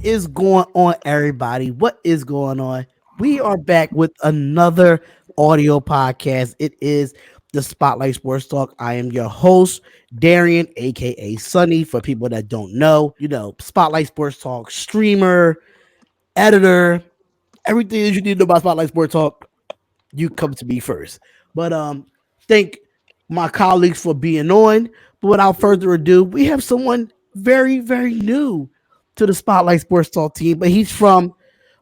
is going on, everybody? What is going on? We are back with another audio podcast. It is the Spotlight Sports Talk. I am your host, Darian, aka Sunny. For people that don't know, Spotlight Sports Talk streamer, editor, everything that you need to know about Spotlight Sports Talk, you come to me first. But thank my colleagues for being on. But without further ado, we have someone very, very new to the Spotlight Sports Talk team. But he's from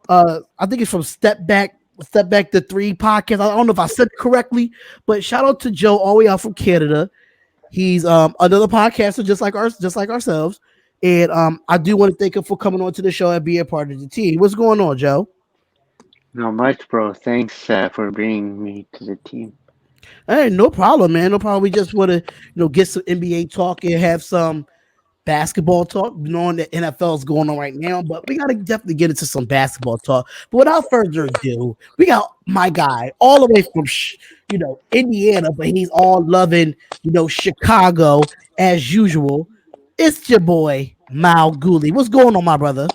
I think it's from Step Back to Three podcast. I don't know if I said it correctly, but shout out to Joe all the way out from Canada. He's another podcaster just like ourselves. And I do want to thank him for coming on to the show and being a part of the team. What's going on, Joe? Not much, bro. Thanks for bringing me to the team. Hey, no problem, man. No problem. We just want to, get some NBA talk and have some basketball talk, knowing that NFL is going on right now. But we got to definitely get into some basketball talk. But without further ado, we got my guy all the way from, Indiana, but he's all loving, Chicago as usual. It's your boy, Malcgoolie. What's going on, my brother?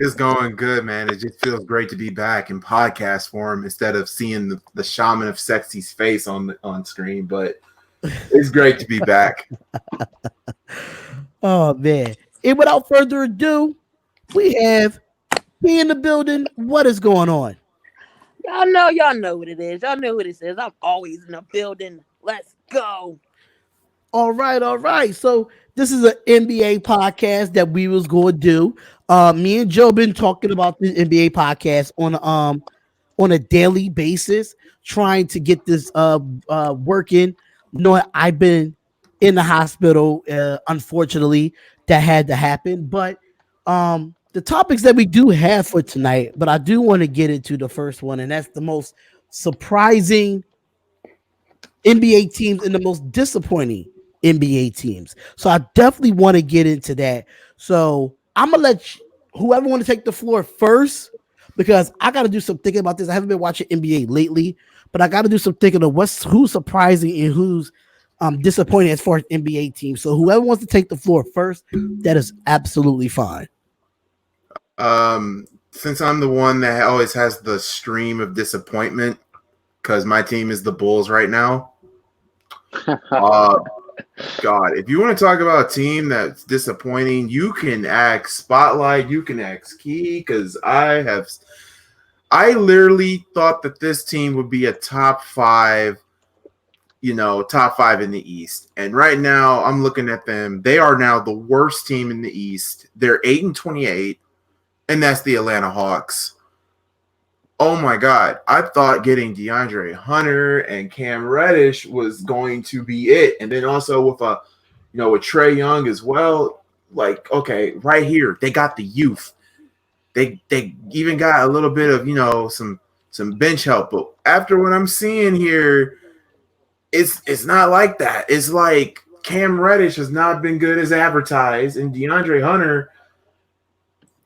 It's going good, man. It just feels great to be back in podcast form instead of seeing the shaman of sexy's face on screen. But it's great to be back. Oh man! And without further ado, we have me in the building. What is going on? Y'all know what it is. Y'all know what it is. I'm always in the building. Let's go. All right. So this is an NBA podcast that we was going to do. Me and Joe been talking about the NBA podcast on a daily basis, trying to get this working. I've been in the hospital, unfortunately, that had to happen. But the topics that we do have for tonight, but I do want to get into the first one, and that's the most surprising NBA teams and the most disappointing NBA teams. So I definitely want to get into that. So I'm gonna let whoever want to take the floor first, because I got to do some thinking about this. I haven't been watching NBA lately, but I got to do some thinking of who's surprising and who's disappointing as far as NBA teams. So whoever wants to take the floor first, that is absolutely fine. Since I'm the one that always has the stream of disappointment, because my team is the Bulls right now. God, if you want to talk about a team that's disappointing, you can ask Spotlight, you can ask Key, because I literally thought that this team would be a top five in the East. And right now I'm looking at them. They are now the worst team in the East. They're 8-28, and that's the Atlanta Hawks. Oh my God. I thought getting DeAndre Hunter and Cam Reddish was going to be it. And then also with with Trae Young as well. Like, okay, right here, they got the youth. They even got a little bit of, some bench help. But after what I'm seeing here, it's not like that. It's like Cam Reddish has not been good as advertised, and DeAndre Hunter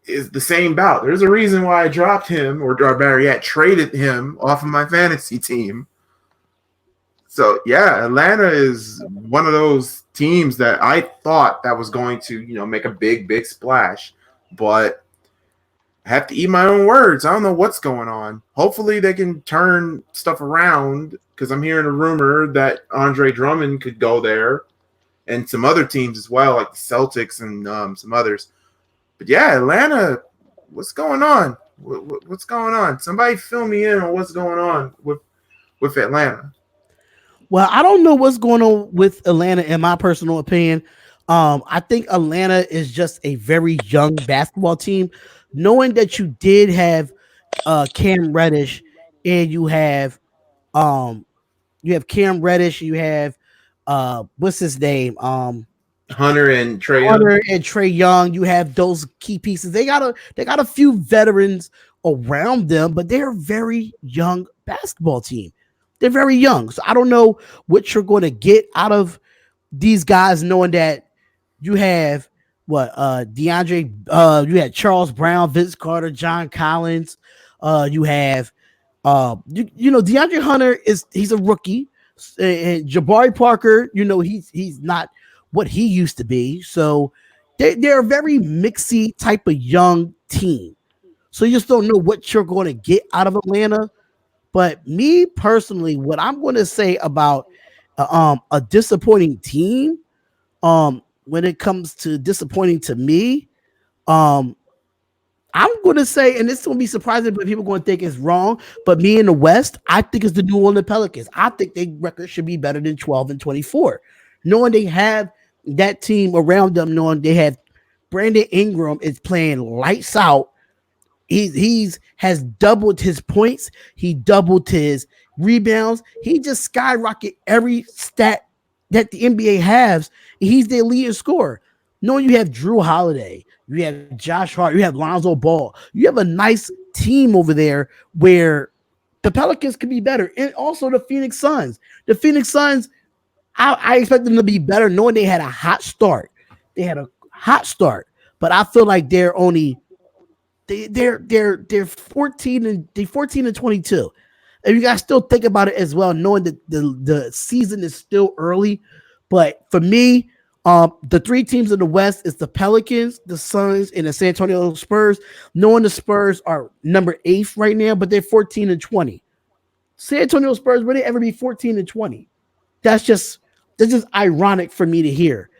is the same bout. There's a reason why I dropped him, or better yet, traded him off of my fantasy team. So yeah, Atlanta is one of those teams that I thought that was going to, make a big splash, but I have to eat my own words. I don't know what's going on. Hopefully they can turn stuff around, because I'm hearing a rumor that Andre Drummond could go there, and some other teams as well, like the Celtics and some others. But yeah, Atlanta, what's going on? What's going on? Somebody fill me in on what's going on with Atlanta. Well, I don't know what's going on with Atlanta, in my personal opinion. I think Atlanta is just a very young basketball team. Knowing that you did have Cam Reddish, and you have Cam Reddish, you have what's his name? Hunter and Trae Young. You have those key pieces. They got a few veterans around them, but they're a very young basketball team. They're very young. So I don't know what you're going to get out of these guys, knowing that you have DeAndre, you had Charles Brown, Vince Carter, John Collins. You have DeAndre Hunter he's a rookie, and Jabari Parker, he's not what he used to be. So they're a very mixy type of young team. So you just don't know what you're going to get out of Atlanta. But me personally, what I'm going to say about a disappointing team, when it comes to disappointing to me, um, I'm going to say, and it's going to be surprising, but people are going to think it's wrong. But me in the West, I think it's the New Orleans Pelicans. I think their record should be better than 12-24, knowing they have that team around them, knowing they have Brandon Ingram is playing lights out. He's has doubled his points. He doubled his rebounds. He just skyrocket every stat that the NBA has. He's their leading scorer. Knowing you have Drew Holiday, you have Josh Hart, you have Lonzo Ball, you have a nice team over there where the Pelicans could be better, and also the Phoenix Suns. The Phoenix Suns, I expect them to be better, knowing they had a hot start. They had a hot start, but I feel like they're only they're 14 and 22. And you guys still think about it as well, knowing that the season is still early. But for me, the three teams in the West is the Pelicans, the Suns, and the San Antonio Spurs. Knowing the Spurs are number 8 right now, but they're 14-20. San Antonio Spurs, will they ever be 14-20? That's just ironic for me to hear.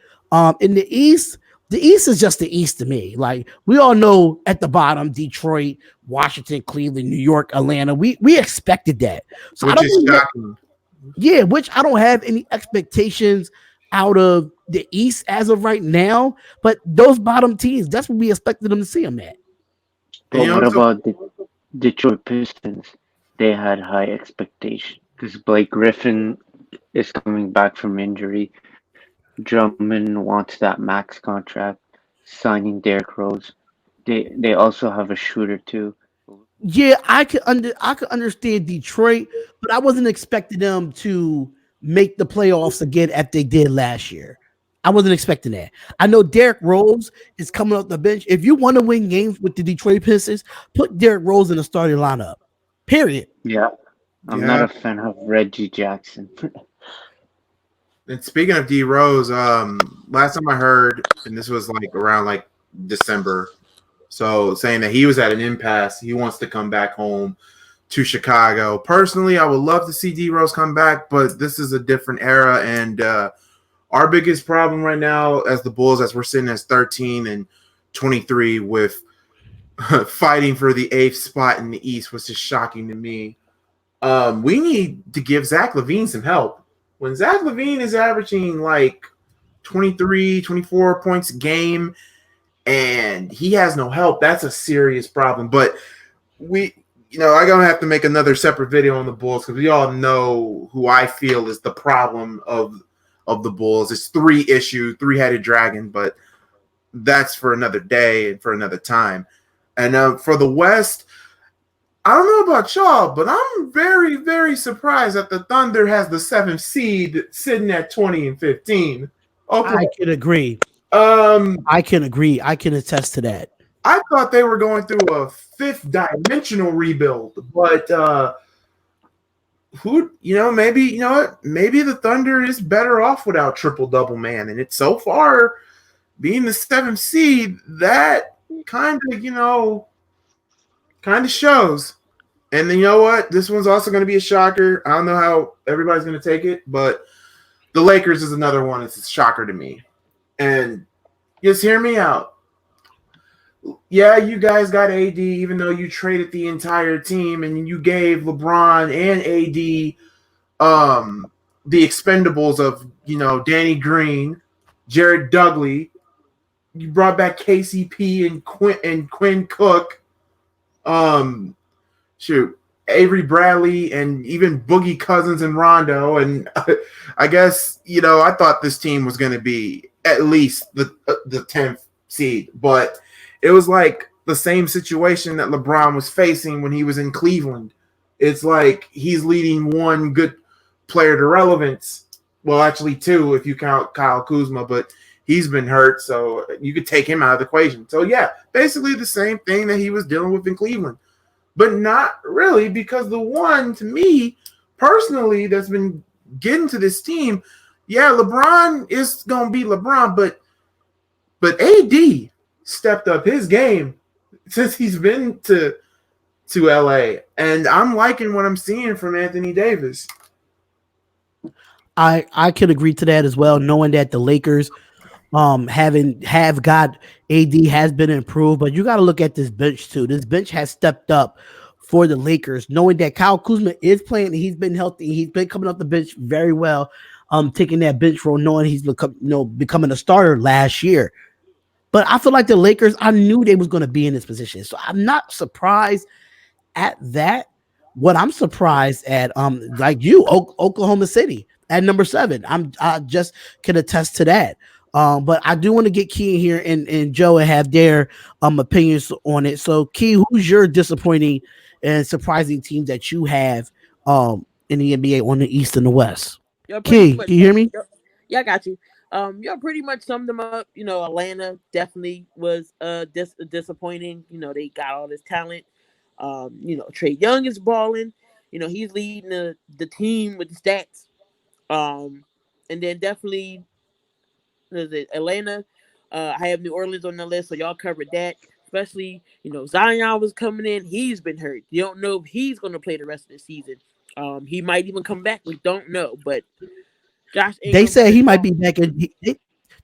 In the East is just the East to me. Like we all know at the bottom, Detroit, Washington, Cleveland, New York, Atlanta. We expected that. So I which don't is really shocking. yeah, which I don't have any expectations out of the East as of right now. But those bottom teams, that's what we expected them to see them at. And, But you know, what so about the Detroit Pistons? They had high expectation because Blake Griffin is coming back from injury. Drummond wants that max contract, signing Derrick Rose. They also have a shooter too. Yeah, I could understand Detroit, but I wasn't expecting them to make the playoffs again as they did last year. I wasn't expecting that. I know Derrick Rose is coming off the bench. If you want to win games with the Detroit Pistons, put Derrick Rose in the starting lineup. Period. Yeah, I'm not yeah. a fan of Reggie Jackson. And speaking of D Rose, last time I heard, and this was like around like December, so saying that he was at an impasse. He wants to come back home to Chicago. Personally, I would love to see D Rose come back, but this is a different era, and our biggest problem right now as the Bulls, as we're sitting as 13-23 with fighting for the 8th spot in the East, was just shocking to me. We need to give Zach LaVine some help. When Zach LaVine is averaging like 23, 24 points a game and he has no help, that's a serious problem. But I'm going to have to make another separate video on the Bulls because we all know who I feel is the problem of the Bulls. It's 3 issues, 3-headed dragon, but that's for another day and for another time. And for the West, I don't know about y'all, but I'm very, very surprised that the Thunder has the 7th seed sitting at 20-15. Okay. I can agree. Um, I can agree. I can attest to that. I thought they were going through a 5th dimensional rebuild, but maybe the Thunder is better off without triple double man, and it's so far being the 7th seed that kind of shows. And then you know what? This one's also going to be a shocker. I don't know how everybody's going to take it, but the Lakers is another one. It's a shocker to me. And just hear me out. Yeah, you guys got AD, even though you traded the entire team and you gave LeBron and AD the expendables of, Danny Green, Jared Dudley. You brought back KCP and Quinn Cook. Avery Bradley and even Boogie Cousins and Rondo. And I guess, I thought this team was going to be at least the 10th seed, but it was like the same situation that LeBron was facing when he was in Cleveland. It's like he's leading one good player to relevance. Well, actually 2 if you count Kyle Kuzma, but he's been hurt, so you could take him out of the equation. So, yeah, basically the same thing that he was dealing with in Cleveland. But not really, because the one, to me, personally, that's been getting to this team, yeah, LeBron is going to be LeBron, but AD stepped up his game since he's been to LA, and I'm liking what I'm seeing from Anthony Davis. I could agree to that as well, knowing that the Lakers having have got AD has been improved, but you got to look at this bench too. This bench has stepped up for the Lakers, knowing that Kyle Kuzma is playing. He's been healthy. He's been coming off the bench very well, taking that bench role, knowing he's becoming a starter last year. But I feel like the Lakers, I knew they was going to be in this position, so I'm not surprised at that. What I'm surprised at, like you, Oklahoma City at number 7. I just can attest to that. But I do want to get Key in here and Joe and have their opinions on it. So Key, who's your disappointing and surprising team that you have in the NBA on the East and the West? You're pretty Key, much can you hear me? yeah, I got you. Y'all pretty much summed them up. You know, Atlanta definitely was disappointing. You know, they got all this talent. You know, Trey Young is balling. You know, he's leading the team with the stats. Um, and then definitely is it Atlanta. I have New Orleans on the list, so y'all covered that. Especially, you know, Zion was coming in. He's been hurt. You don't know if he's going to play the rest of the season. He might even come back. We don't know. But Josh They Ingram say has he been might be back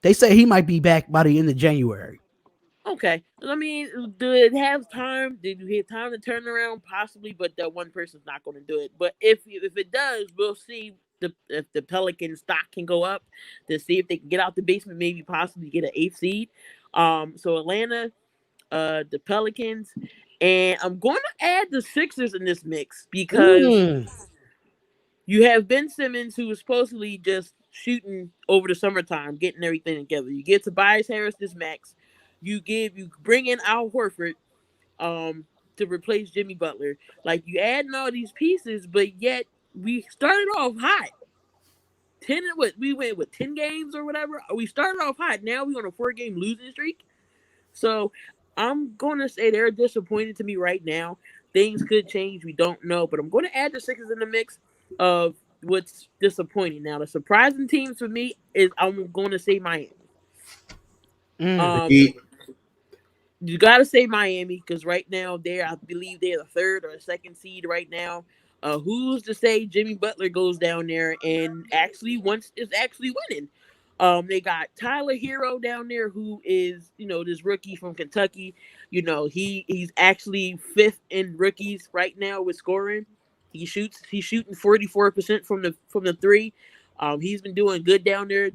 they say he might be back by the end of January. okay. I mean, do it have time? Did you have time to turn around? Possibly, but that one person's not going to do it. But if it does, we'll see if the Pelican stock can go up to see if they can get out the basement, maybe possibly get an eighth seed. So Atlanta, the Pelicans, and I'm going to add the Sixers in this mix because Mm. you have Ben Simmons, who is supposedly just shooting over the summertime, getting everything together. You get Tobias Harris this max. You bring in Al Horford to replace Jimmy Butler. Like you adding all these pieces, but yet we started off hot. 10 and what we went with 10 games or whatever. We started off hot. Now we on a 4 game losing streak. So I'm gonna say they're disappointed to me right now. Things could change. We don't know, but I'm going to add the Sixers in the mix of what's disappointing. Now, the surprising teams for me is I'm going to say Miami. Mm. The Um, Heat. you got to say Miami because right now I believe they're the third or second seed right now. Who's to say Jimmy Butler goes down there and actually wants is actually winning? They got Tyler Hero down there, who is this rookie from Kentucky. He's actually fifth in rookies right now with scoring. He's shooting 44% from the three. He's been doing good down there.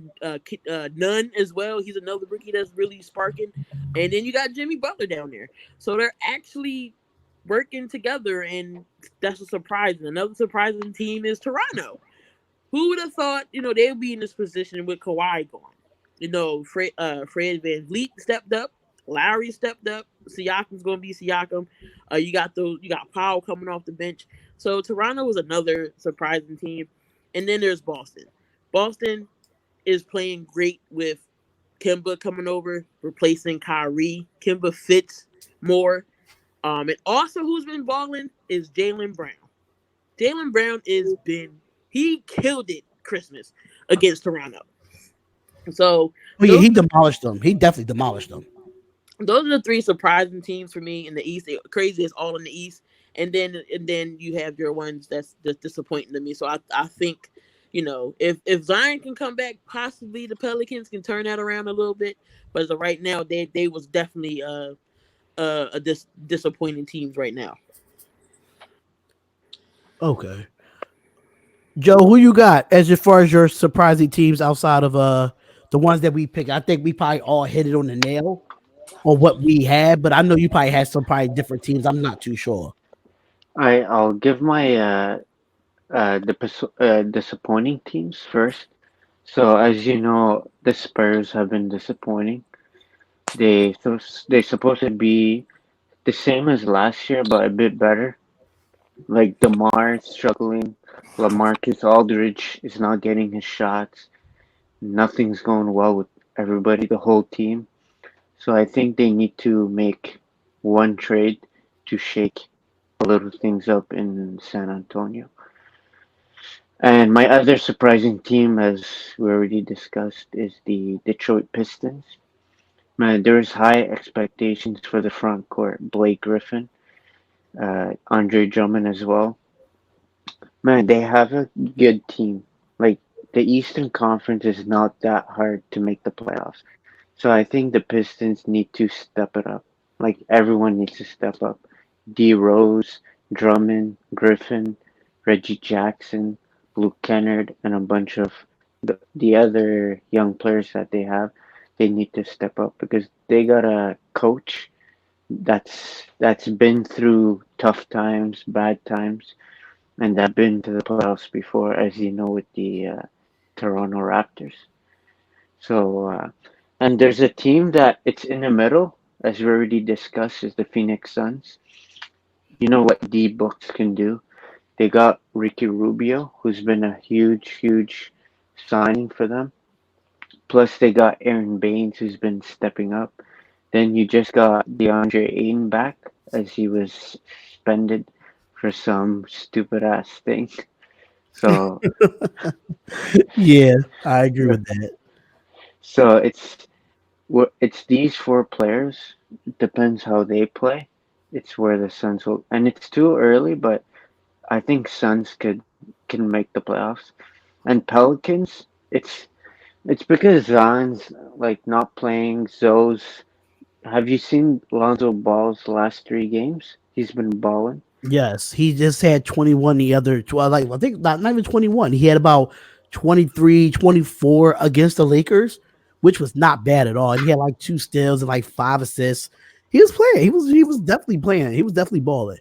Nunn as well. He's another rookie that's really sparking. And then you got Jimmy Butler down there. So they're actually working together, and that's a surprise. Another surprising team is Toronto. Who would have thought, they'd be in this position with Kawhi gone? Fred Van Vliet stepped up. Lowry stepped up. Siakam's going to be Siakam. You got Powell coming off the bench. So Toronto was another surprising team. And then there's Boston. Boston is playing great with Kimba coming over, replacing Kyrie. Kimba fits more. And also who's been balling is Jaylen Brown. Jaylen Brown he killed it Christmas against Toronto. So Oh yeah, those he are the demolished them. He definitely demolished them. those are the three surprising teams for me in the East. Crazy is all in the East, and then you have your ones that's disappointing to me. So I think if Zion can come back, possibly the Pelicans can turn that around a little bit. But as of right now, they was definitely disappointing teams right now. Okay. Joe, who you got as far as your surprising teams outside of the ones that we picked? I think we probably all hit it on the nail on what we had, but I know you probably had some probably different teams. I'm not too sure. I'll give my disappointing teams first. So as you know, the Spurs have been disappointing. They supposed to be the same as last year, but a bit better. Like DeMar is struggling, LaMarcus Aldridge is not getting his shots. Nothing's going well with everybody, the whole team. So I think they need to make one trade to shake a little things up in San Antonio. And my other surprising team, as we already discussed, is the Detroit Pistons. Man, there's high expectations for the front court. Blake Griffin, Andre Drummond as well. Man, they have a good team. Like the Eastern Conference is not that hard to make the playoffs. So I think the Pistons need to step it up. Like everyone needs to step up. D Rose, Drummond, Griffin, Reggie Jackson, Luke Kennard, and a bunch of the other young players that they have. They need to step up because they got a coach that's been through tough times, bad times, and that been to the playoffs before, as you know, with the Toronto Raptors. So, and there's a team that it's in the middle, as we already discussed, is the Phoenix Suns. You know what D Books can do. They got Ricky Rubio, who's been a huge, huge signing for them. Plus, they got Aaron Baines, who's been stepping up. Then you just got DeAndre Ayton back, as he was suspended for some stupid ass thing. So, Yeah, I agree with that. so it's these four players. Depends how they play. It's where the Suns will, and it's too early, but I think Suns can make the playoffs. And Pelicans, it's because Zion's like not playing. Zoe's. Have you seen Lonzo Ball's last three games? He's been balling. Yes, he just had 21 the other 12, like I think not even 21. He had about 23, 24 against the Lakers, which was not bad at all. And he had like two steals and like five assists. He was playing. He was definitely playing. He was definitely balling.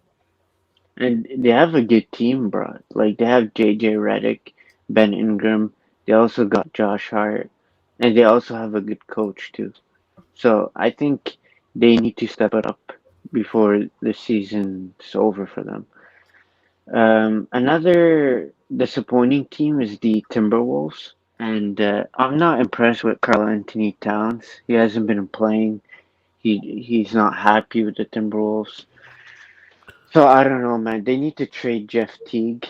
And they have a good team, bro. Like they have JJ Redick, Ben Ingram. They also got Josh Hart, and they also have a good coach too. So I think they need to step it up before the season's over for them. Another disappointing team is the Timberwolves, and I'm not impressed with Karl Anthony Towns. He hasn't been playing. He's not happy with the Timberwolves. So I don't know, man. They need to trade Jeff Teague.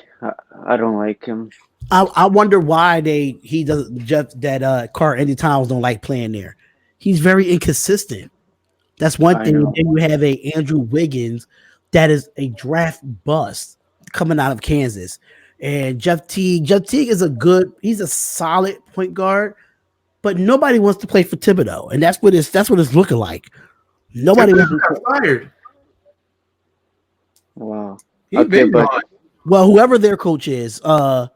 I don't like him. I wonder why he doesn't just that Carl Anthony Towns don't like playing there. He's very inconsistent. That's one I thing. know. Then you have a Andrew Wiggins that is a draft bust coming out of Kansas. And Jeff Teague is he's a solid point guard, but nobody wants to play for Thibodeau. And that's what it's looking like. Nobody Thibodeau wants to, got fired. Wow. He Okay, been but gone. well, whoever their coach is, I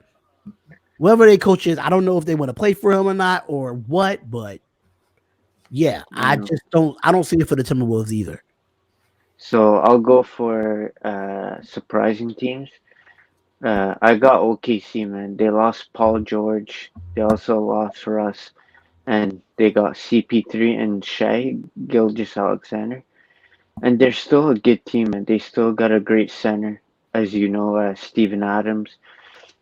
don't know if they want to play for him or not or what, but yeah, I know. I don't see it for the Timberwolves either. So I'll go for surprising teams. I got OKC, man. They lost Paul George. They also lost Russ, and they got CP3 and Shai Gilgeous Alexander. And they're still a good team, and they still got a great center, as you know, Steven Adams.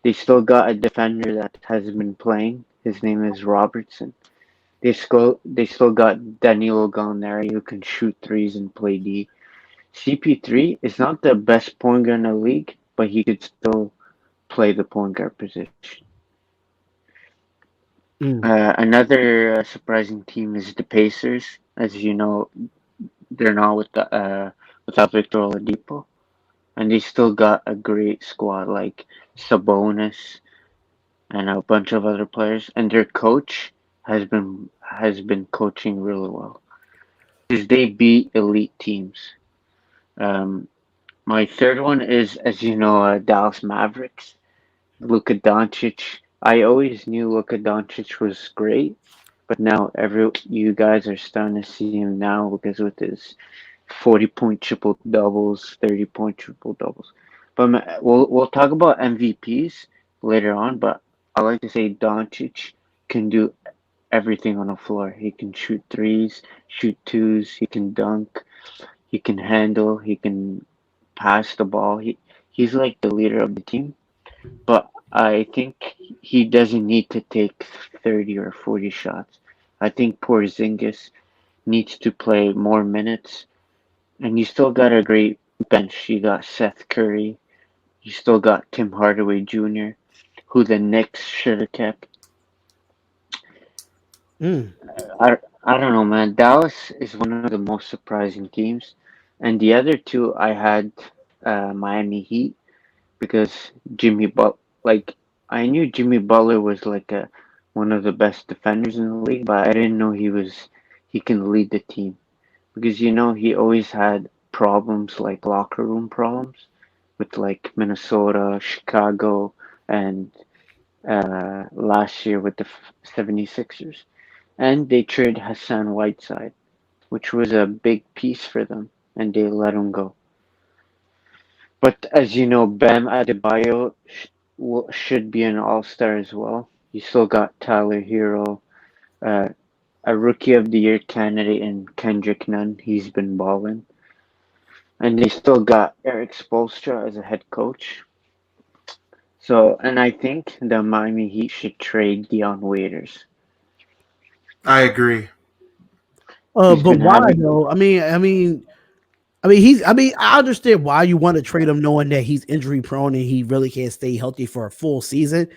They still got a defender that hasn't been playing. His name is Robertson. They still got Danilo Gallinari who can shoot threes and play D. CP3 is not the best point guard in the league, but he could still play the point guard position. Mm. Another surprising team is the Pacers. As you know, they're not without Victor Oladipo, and they still got a great squad like Sabonis and a bunch of other players. And their coach has been coaching really well because they beat elite teams. Um, my third one is, as you know, Dallas Mavericks. Luka Doncic. I always knew Luka Doncic was great, but now every you guys are starting to see him now because with his 40-point triple doubles, 30-point triple doubles. But we'll talk about MVPs later on. But I like to say Doncic can do everything on the floor. He can shoot threes, shoot twos. He can dunk. He can handle. He can pass the ball. He's like the leader of the team. But I think he doesn't need to take 30 or 40 shots. I think Porzingis needs to play more minutes. And you still got a great bench. You got Seth Curry. You still got Tim Hardaway Jr., who the Knicks should have kept. Mm. I don't know, man. Dallas is one of the most surprising teams, and the other two I had Miami Heat because Jimmy But like I knew Jimmy Butler was like a one of the best defenders in the league, but I didn't know he can lead the team because he always had problems like locker room problems with like Minnesota, Chicago, and last year with the 76ers. And they traded Hassan Whiteside, which was a big piece for them, and they let him go. But as you know, Bam Adebayo should be an all-star as well. You still got Tyler Hero, uh, a Rookie of the Year candidate in Kendrick Nunn. He's been balling. And they still got Eric Spoelstra as a head coach. So, and I think the Miami Heat should trade Dion Waiters. I agree. He's But been why having, though? I mean, I understand why you want to trade him, knowing that he's injury prone and he really can't stay healthy for a full season.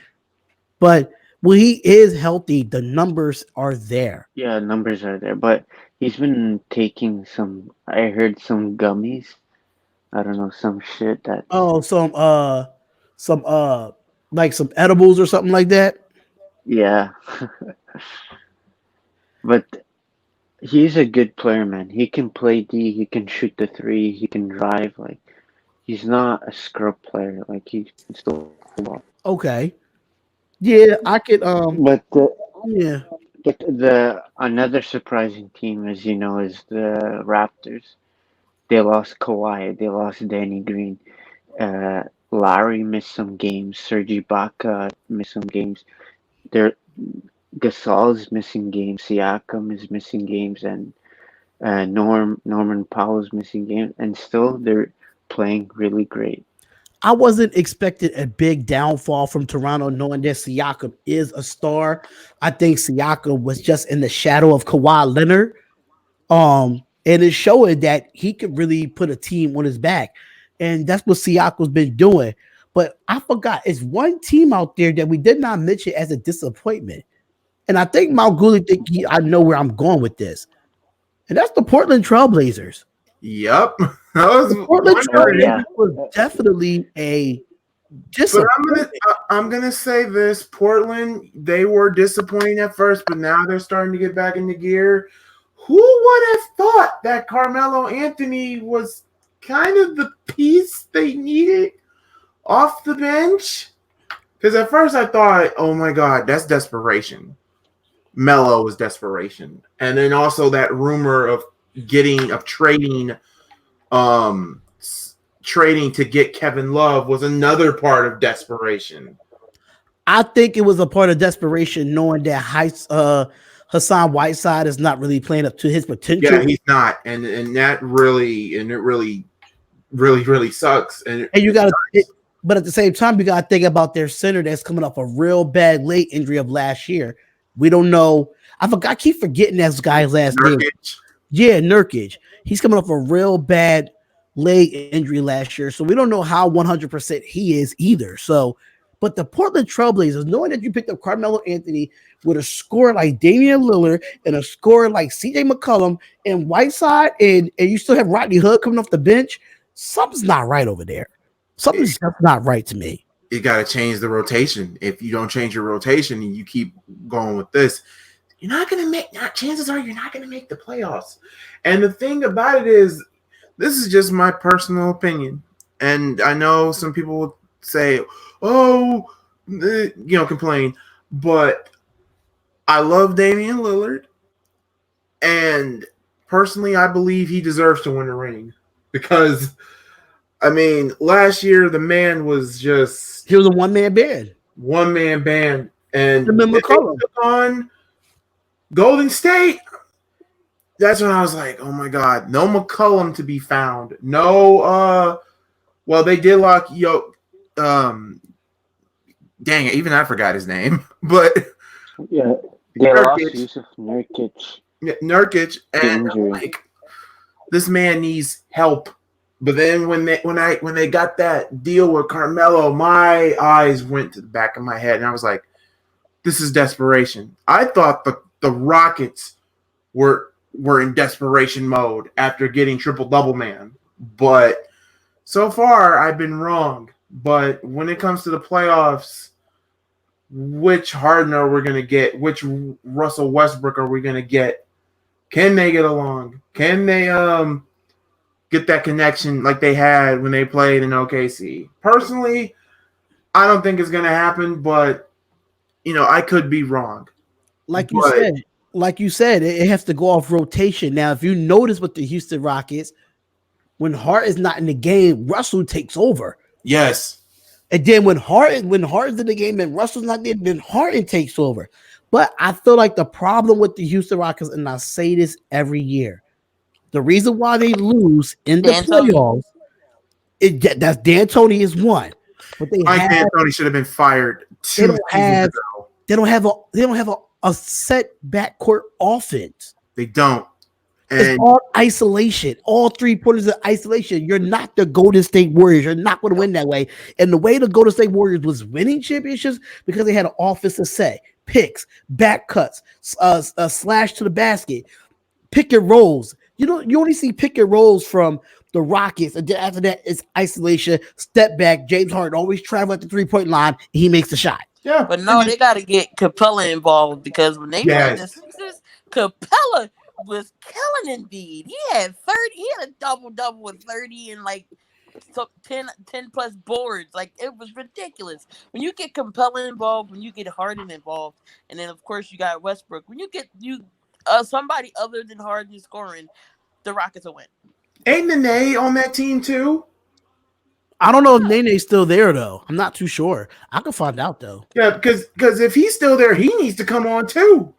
But when he is healthy, the numbers are there. yeah, numbers are there, but he's been taking I heard some gummies. I don't know, some shit that's, Oh, some like some edibles or something like that. yeah. But he's a good player, man. He can play D, he can shoot the three, he can drive. Like, he's not a scrub player. Like, he can still ball. Okay, yeah, I could. But Yeah, the another surprising team, as you know, is the Raptors. They lost Kawhi, they lost Danny Green. Uh, Larry missed some games. Serge Ibaka missed some games. There, Gasol is missing games. Siakam is missing games, and Norman Powell is missing games, and still they're playing really great. I wasn't expecting a big downfall from Toronto, knowing that Siakam is a star. I think Siakam was just in the shadow of Kawhi Leonard. And it's showing that he could really put a team on his back. And that's what Siakam's been doing. But I forgot, it's one team out there that we did not mention as a disappointment. And I think Malcgoolie I know where I'm going with this. And that's the Portland Trailblazers. Yep. I was The Portland Oh wondering, yeah, Trailblazers was definitely a but disappointment. I'm gonna say this: Portland, they were disappointing at first, but now they're starting to get back into gear. Who would have thought that Carmelo Anthony was kind of the piece they needed off the bench? Because at first I thought, oh my God, that's desperation. Melo was desperation. And then also that rumor of trading um trading to get Kevin Love was another part of desperation. I think it was a part of desperation, knowing that Hassan Whiteside is not really playing up to his Yeah, potential. he's not. And that really sucks. And And but at the same time, you got to think about their center that's coming off a real bad late injury of last year. We don't know. I keep forgetting that guy's last name. Nurkic, Yeah, Nurkic. He's coming off a real bad leg injury last year. So we don't know how 100% he is either. So, but the Portland Trailblazers, knowing that you picked up Carmelo Anthony with a score like Damian Lillard and a score like CJ McCollum and Whiteside, and you still have Rodney Hood coming off the bench, something's not right over there. Something's just not right to me. you got to change the rotation. If you don't change your rotation and you keep going with this, you're not going to make, not chances are you're not going to make the playoffs. And the thing about it is, this is just my personal opinion. And I know some people will say, oh, complain. But I love Damian Lillard. And personally, I believe he deserves to win a ring. Because, I mean, last year the man was just He was a one-man band. one man band. And Him and when they McCollum. took on Golden State, that's when I was like, oh my God, no McCollum to be found. No, well, they did lock dang it, even I forgot his name. But yeah. They lost Nurkic, Yusuf Nurkic Nurkic, to and injury. like, this man needs help. But then when they got that deal with Carmelo, my eyes went to the back of my head, and I was like, this is desperation. I thought the Rockets we're in desperation mode after getting triple double man. But so far, I've been wrong. But when it comes to the playoffs, which Harden are we going to get? Which Russell Westbrook are we going to get? Can they get along? Can they get that connection like they had when they played in OKC? Personally, I don't think it's going to happen, but I could be wrong. Like But you said, it has to go off rotation. Now, if you notice with the Houston Rockets, when Hart is not in the game, Russell takes over. yes, And then when Harden's in the game and Russell's not there, then Harden takes over. But I feel like the problem with the Houston Rockets, and I say this every year, the reason why they lose in the D'Antoni. playoffs, that's D'Antoni is one. But Mike D'Antoni should have been fired they 2 don't seasons have ago. they don't have a set backcourt offense. They don't. It's And all isolation. All 3 quarters of isolation. You're not the Golden State Warriors. You're not going to win that way. And the way the Golden State Warriors was winning championships because they had an offensive set, picks, back cuts, slash to the basket, pick and rolls. You only see pick and rolls from the Rockets, and then after that it's isolation, step back. James Harden always travel at the 3-point line. And he makes the shot. yeah, But no, they got to get Capella involved because when they played the Yes. Sixers, Capella was killing Embiid. He had a double with 30 and like 10 plus boards. Like it was ridiculous. When you get Capella involved, when you get Harden involved, and then of course you got Westbrook. When you get somebody other than Harden scoring, the Rockets will win. Ain't Nene on that team too? I don't know if Nene's still there though. I'm not too sure. I can find out though. Yeah, because if he's still there, he needs to come on too.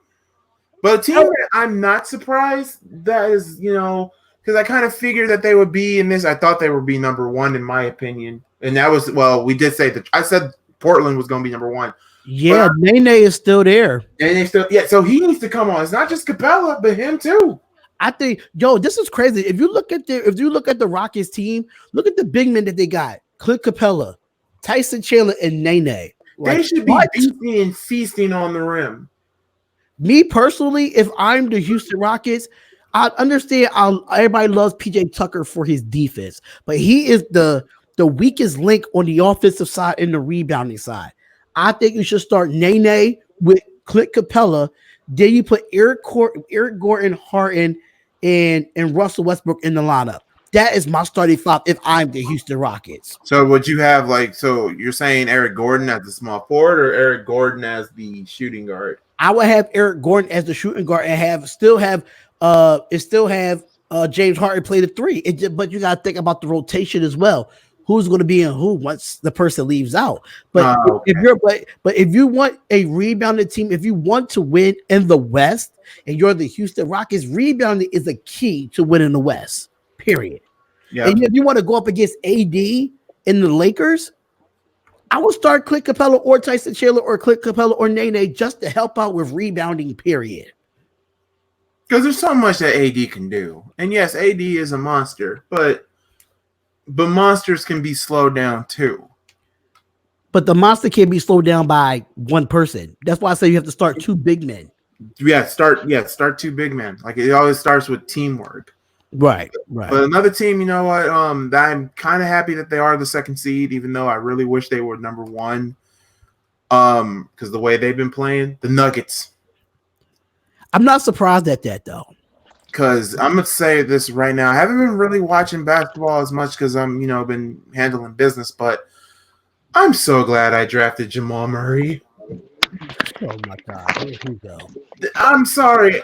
But a team that I'm not surprised that is, because I kind of figured that they would be in this. I thought they would be number 1 in my opinion, and that was we did say that. I said Portland was going to be number 1. Yeah, Nene is still there. And they still, so he needs to come on. It's not just Capella, but him too. I think, this is crazy. If you look at the Rockets team, look at the big men that they got: Clint Capella, Tyson Chandler, and Nene. They should be beasting and feasting on the rim. Me personally, if I'm the Houston Rockets, I understand. Everybody loves PJ Tucker for his defense, but he is the weakest link on the offensive side and the rebounding side. I think you should start Nene with Clint Capella. Then you put Eric Gordon, Harden, and Russell Westbrook in the lineup. That is my starting 5 if I'm the Houston Rockets. So would you have so you're saying Eric Gordon as the small forward or Eric Gordon as the shooting guard? I would have Eric Gordon as the shooting guard and still have James Harden play the 3. But you gotta think about the rotation as well. Who's going to be in who once the person leaves out? But if you want a rebounding team, if you want to win in the West, and you're the Houston Rockets, rebounding is a key to winning the West. Period. Yeah. And if you want to go up against AD in the Lakers, I would start Clint Capella or Tyson Chandler or Clint Capella or Nene just to help out with rebounding. Period. Because there's so much that AD can do, and yes, AD is a monster, but monsters can be slowed down too. But the monster can't be slowed down by one person. That's why I say you have to start 2 big men. Start 2 big men. Like it always starts with teamwork. Right. But another team, you know what? That I'm kind of happy that they are the 2nd seed, even though I really wish they were number 1. Because the way they've been playing, the Nuggets. I'm not surprised at that though. Because I'm gonna say this right now. I haven't been really watching basketball as much because I'm, been handling business. But I'm so glad I drafted Jamal Murray. Oh my God! Where did he go? I'm sorry.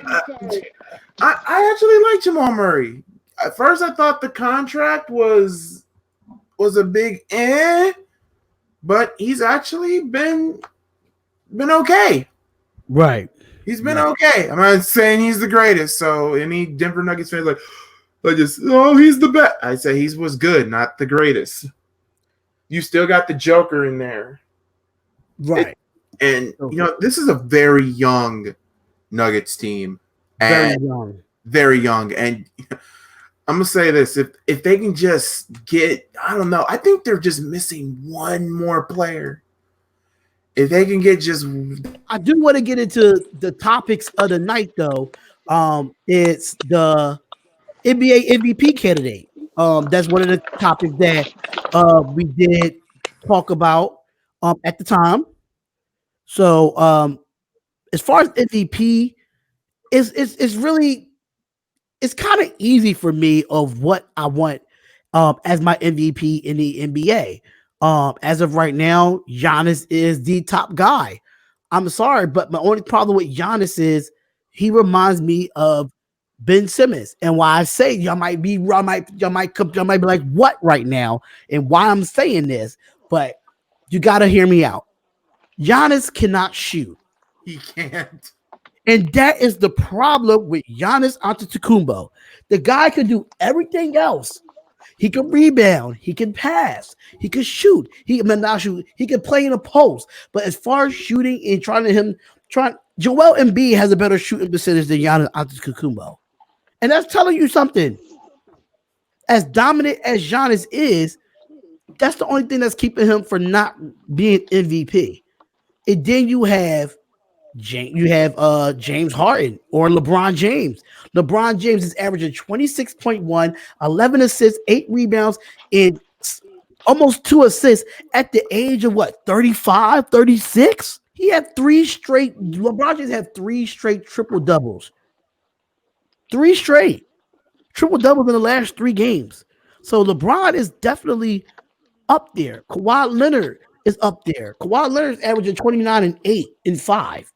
I actually like Jamal Murray. At first, I thought the contract was a big but he's actually been okay. Right. He's been okay. I'm not saying he's the greatest. So any Denver Nuggets fans he's the best. I say he was good, not the greatest. You still got the Joker in there. Right. This is a very young Nuggets team. Very young. And I'm gonna say this: if they can just get, I don't know, I think they're just missing one more player. If they can get just, I do want to get into the topics of the night though. It's the NBA MVP candidate. That's one of the topics that we did talk about at the time. So as far as MVP, it's really it's kind of easy for me of what I want as my MVP in the NBA. As of right now, Giannis is the top guy. I'm sorry, but my only problem with Giannis is he reminds me of Ben Simmons. And why I say y'all might be like, what right now? And why I'm saying this, but you gotta hear me out. Giannis cannot shoot. He can't. And that is the problem with Giannis Antetokounmpo. The guy can do everything else. He can rebound. He can pass. He can shoot. He can not shoot. He can play in a post. But as far as shooting and Joel Embiid has a better shooting percentage than Giannis Antetokounmpo, and that's telling you something. As dominant as Giannis is, that's the only thing that's keeping him from not being MVP. And then you have James Harden or LeBron James. LeBron James is averaging 26.1, 11 assists, 8 rebounds, and almost 2 assists at the age of what, 35, 36? He had LeBron James had 3 straight triple doubles. 3 straight triple doubles in the last 3 games. So LeBron is definitely up there. Kawhi Leonard is up there. Kawhi Leonard is averaging 29 and 8 and 5.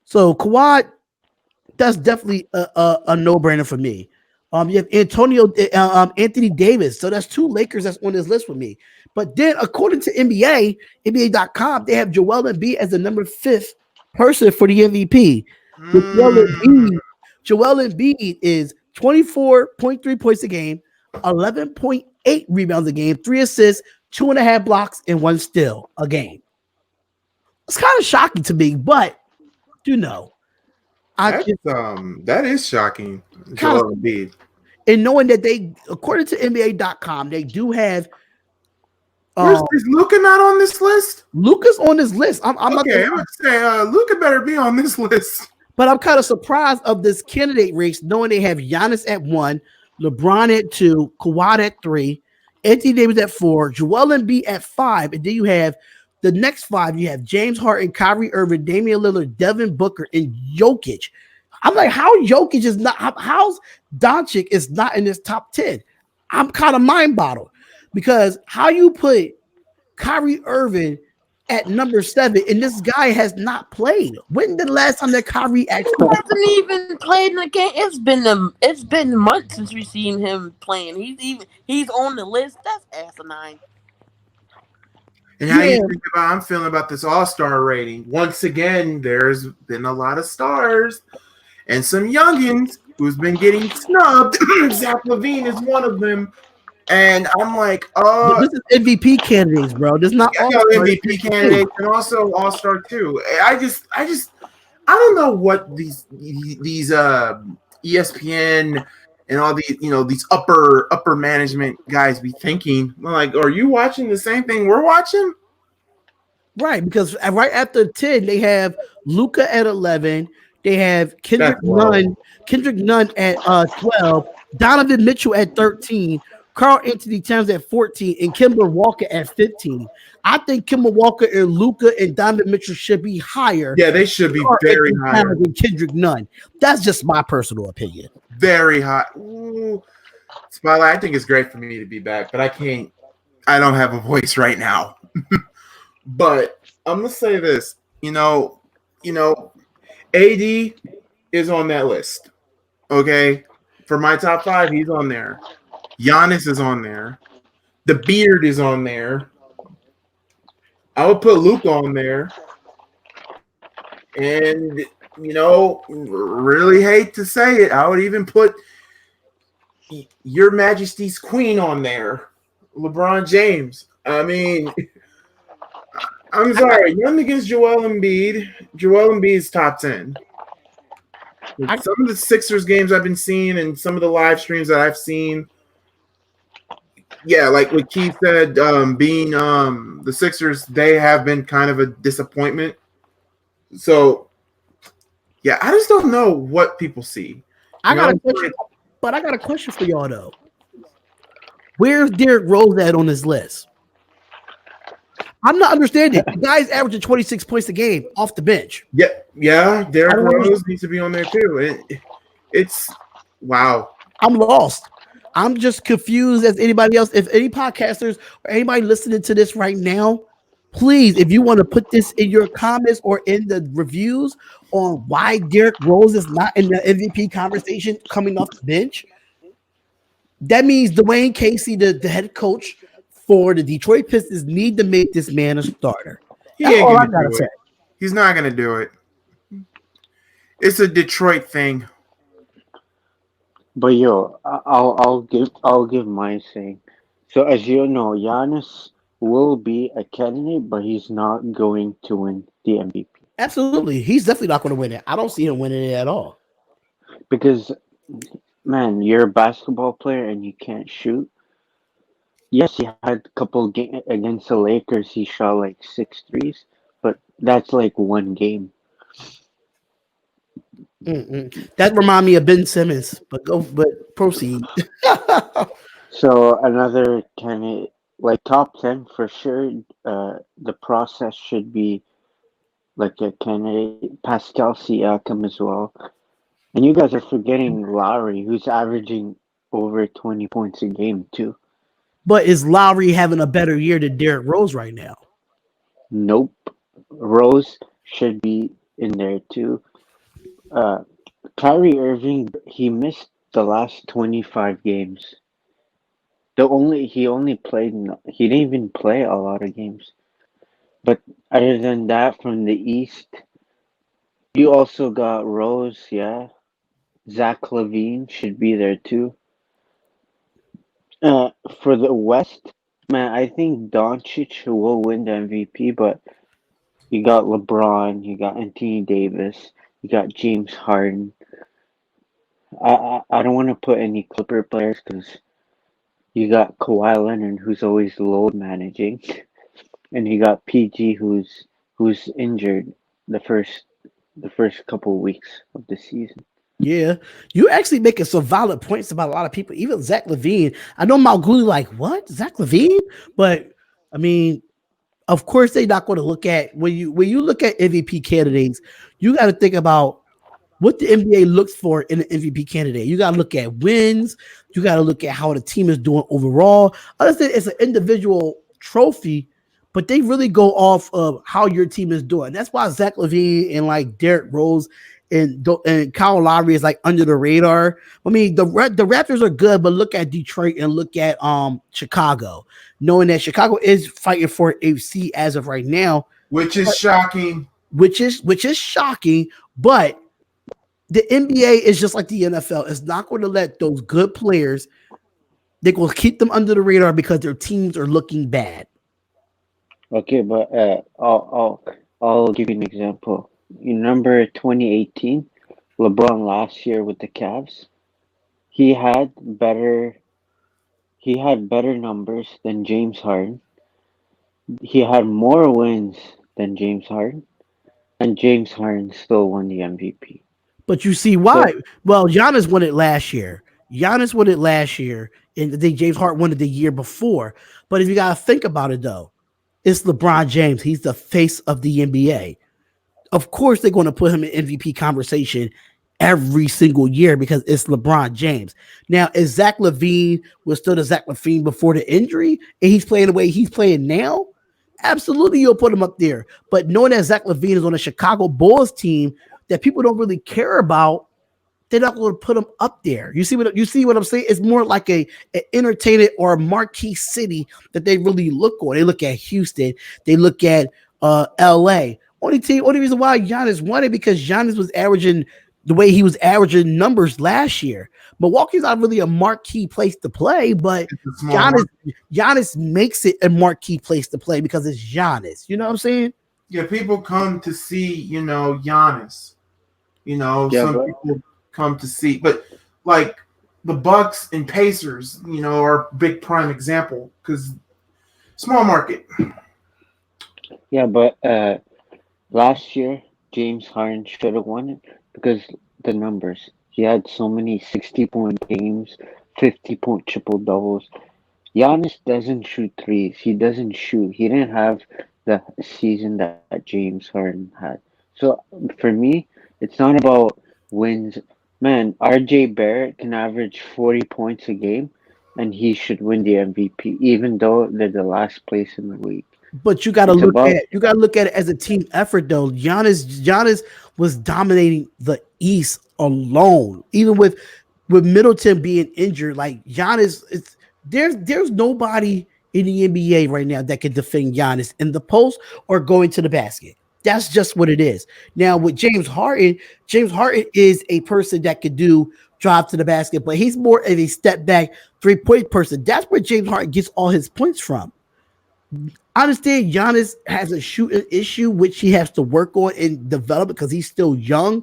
So Kawhi, that's definitely a no-brainer for me. You have Anthony Davis. So that's 2 Lakers that's on this list with me. But then according to NBA.com, they have Joel Embiid as the number 5th person for the MVP. Joel Embiid is 24.3 points a game, 11.8 rebounds a game, 3 assists, 2.5 blocks, and 1 steal a game. It's kind of shocking to me, but That is shocking. Joel Embiid. And knowing that they, according to NBA.com, they do have. Is Luka not on this list? Luka's on this list. I'm okay. I'm gonna say Luka better be on this list. But I'm kind of surprised of this candidate race, knowing they have Giannis at 1, LeBron at 2, Kawhi at 3, Anthony Davis at 4, Joel Embiid at 5, and then you have the next 5. You have James Harden, Kyrie Irving, Damian Lillard, Devin Booker, and Jokic. I'm like, how Jokic is not? How's Doncic is not in this top 10? I'm kind of mind boggled because how you put Kyrie Irving at number 7 and this guy has not played. When the last time that Kyrie actually hasn't even played in the game? It's been months since we've seen him playing. He's on the list. That's asinine. And how you think about I'm feeling about this all-star rating. Once again, there's been a lot of stars and some youngins who's been getting snubbed. Zach LaVine is one of them. And I'm like, this is MVP candidates, bro. This is not all MVP candidates and also all-star too. I don't know what these ESPN and all these these upper management guys be thinking. I'm like, are you watching the same thing we're watching? Right, because right after 10, they have Luka at 11. They have Kendrick Nunn at 12, Donovan Mitchell at 13, Karl Anthony Towns at 14, and Kemba Walker at 15. I think Kemba Walker and Luka and Donovan Mitchell should be higher. Yeah, they should be very high than Kendrick Nunn. That's just my personal opinion. Very high. Ooh. Spotlight, I think it's great for me to be back, but I don't have a voice right now. But I'm gonna say this, AD is on that list. Okay. For my top 5, he's on there. Giannis is on there. The Beard is on there. I would put Luka on there. And, really hate to say it, I would even put Your Majesty's Queen on there. LeBron James. I mean, I'm sorry. Nothing against Joel Embiid. Joel Embiid's top 10. Some of the Sixers games I've been seeing and some of the live streams that I've seen, yeah, like what Keith said, being the Sixers, they have been kind of a disappointment. So Yeah, I just don't know what people see. I got a question, Like, but I got a question for y'all though. Where's Derrick Rose at on this list? I'm not understanding. The guy's averaging 26 points a game off the bench. yeah, I Derrick don't understand. Rose needs to be on there too. It's wow. I'm lost. I'm just confused as anybody else. If any podcasters or anybody listening to this right now, please, if you want to put this in your comments or in the reviews on why Derrick Rose is not in the MVP conversation coming off the bench, that means Dwayne Casey, the head coach for the Detroit Pistons, need to make this man a starter. He That's ain't all I gonna gotta do say. it. He's not gonna do it. It's a Detroit thing. But yo, I'll give my saying. So as you know, Giannis will be a candidate, but he's not going to win the MVP Absolutely. He's definitely not going to win it. I don't see him winning it at all. because, man, you're a basketball player and you can't shoot. Yes, he had a couple against the Lakers. He shot like six threes, but that's like one game. Mm-mm. That remind me of Ben Simmons, but proceed. So another candidate, like top 10 for sure. The process should be like a candidate, Pascal Siakam as well. And you guys are forgetting Lowry, who's averaging over 20 points a game too. But is Lowry having a better year than Derrick Rose right now? Nope. Rose should be in there too. Uh, Kyrie Irving, he missed the last 25 games. He only played, he didn't even play a lot of games. But other than that, from the East, you also got Rose, yeah. Zach Levine should be there too. Uh, for the West, man, I think Doncic will win the MVP, but you got LeBron, you got Anthony Davis, you got James Harden. I don't want to put any Clipper players because you got Kawhi Leonard, who's always load managing, and you got PG, who's injured the first the first couple of weeks of the season. Yeah, you actually making some valid points about a lot of people. Even Zach Levine. I know Malcgoolie like what Zach Levine, but I mean, of course they're not going to look at when you look at MVP candidates. You got to think about what the NBA looks for in an MVP candidate. You got to look at wins. You got to look at how the team is doing overall. Understand it's an individual trophy, but they really go off of how your team is doing. That's why Zach Levine and like Derrick Rose and Kyle Lowry is like under the radar. I mean, the Raptors are good, but look at Detroit and look at Chicago, knowing that Chicago is fighting for a seat as of right now, Which is shocking. which is shocking, but the NBA is just like the NFL. It's not going to let those good players, they're going to keep them under the radar because their teams are looking bad. Okay, but I'll give you an example. You remember 2018, LeBron last year with the Cavs? He had better he had better numbers than James Harden. He had more wins than James Harden, and James Harden still won the MVP. But you see So why? Well, Giannis won it last year. Giannis won it last year, and I think James Harden won it the year before. But if you got to think about it, though, it's LeBron James. He's the face of the NBA. Of course, they're going to put him in MVP conversation every single year because it's LeBron James. Now, is Zach Levine was still the Zach Levine before the injury, and he's playing the way he's playing now? Absolutely, you'll put him up there. But knowing that Zach Levine is on a Chicago Bulls team that people don't really care about, they're not going to put him up there. You see what I'm saying? It's more like an entertainment or a marquee city that they really look on. They look at Houston. They look at LA. Only reason why Giannis won it because Giannis was averaging the way he was averaging numbers last year. Milwaukee's not really a marquee place to play, but It's a small Giannis market. Giannis makes it a marquee place to play because it's Giannis. You know what I'm saying? Yeah, people come to see, Giannis. yeah, Some but people come to see, but like the Bucks and Pacers, are a big prime example because small market. yeah, but last year James Harden should have won it, because the numbers. He had so many 60-point games, 50-point triple doubles. Giannis doesn't shoot threes. He doesn't shoot. He didn't have the season that James Harden had. So for me, it's not about wins. Man, RJ Barrett can average 40 points a game, and he should win the MVP, even though they're the last place in the league. But you got to It's look about at it as a team effort, though. Giannis was dominating the East alone, even with Middleton being injured. Like Giannis, there's nobody in the NBA right now that can defend Giannis in the post or going to the basket. That's just what it is. Now with James Harden is a person that could do drive to the basket, but he's more of a step back 3-point person. That's where James Harden gets all his points from. I understand Giannis has a shooting issue, which he has to work on and develop because he's still young.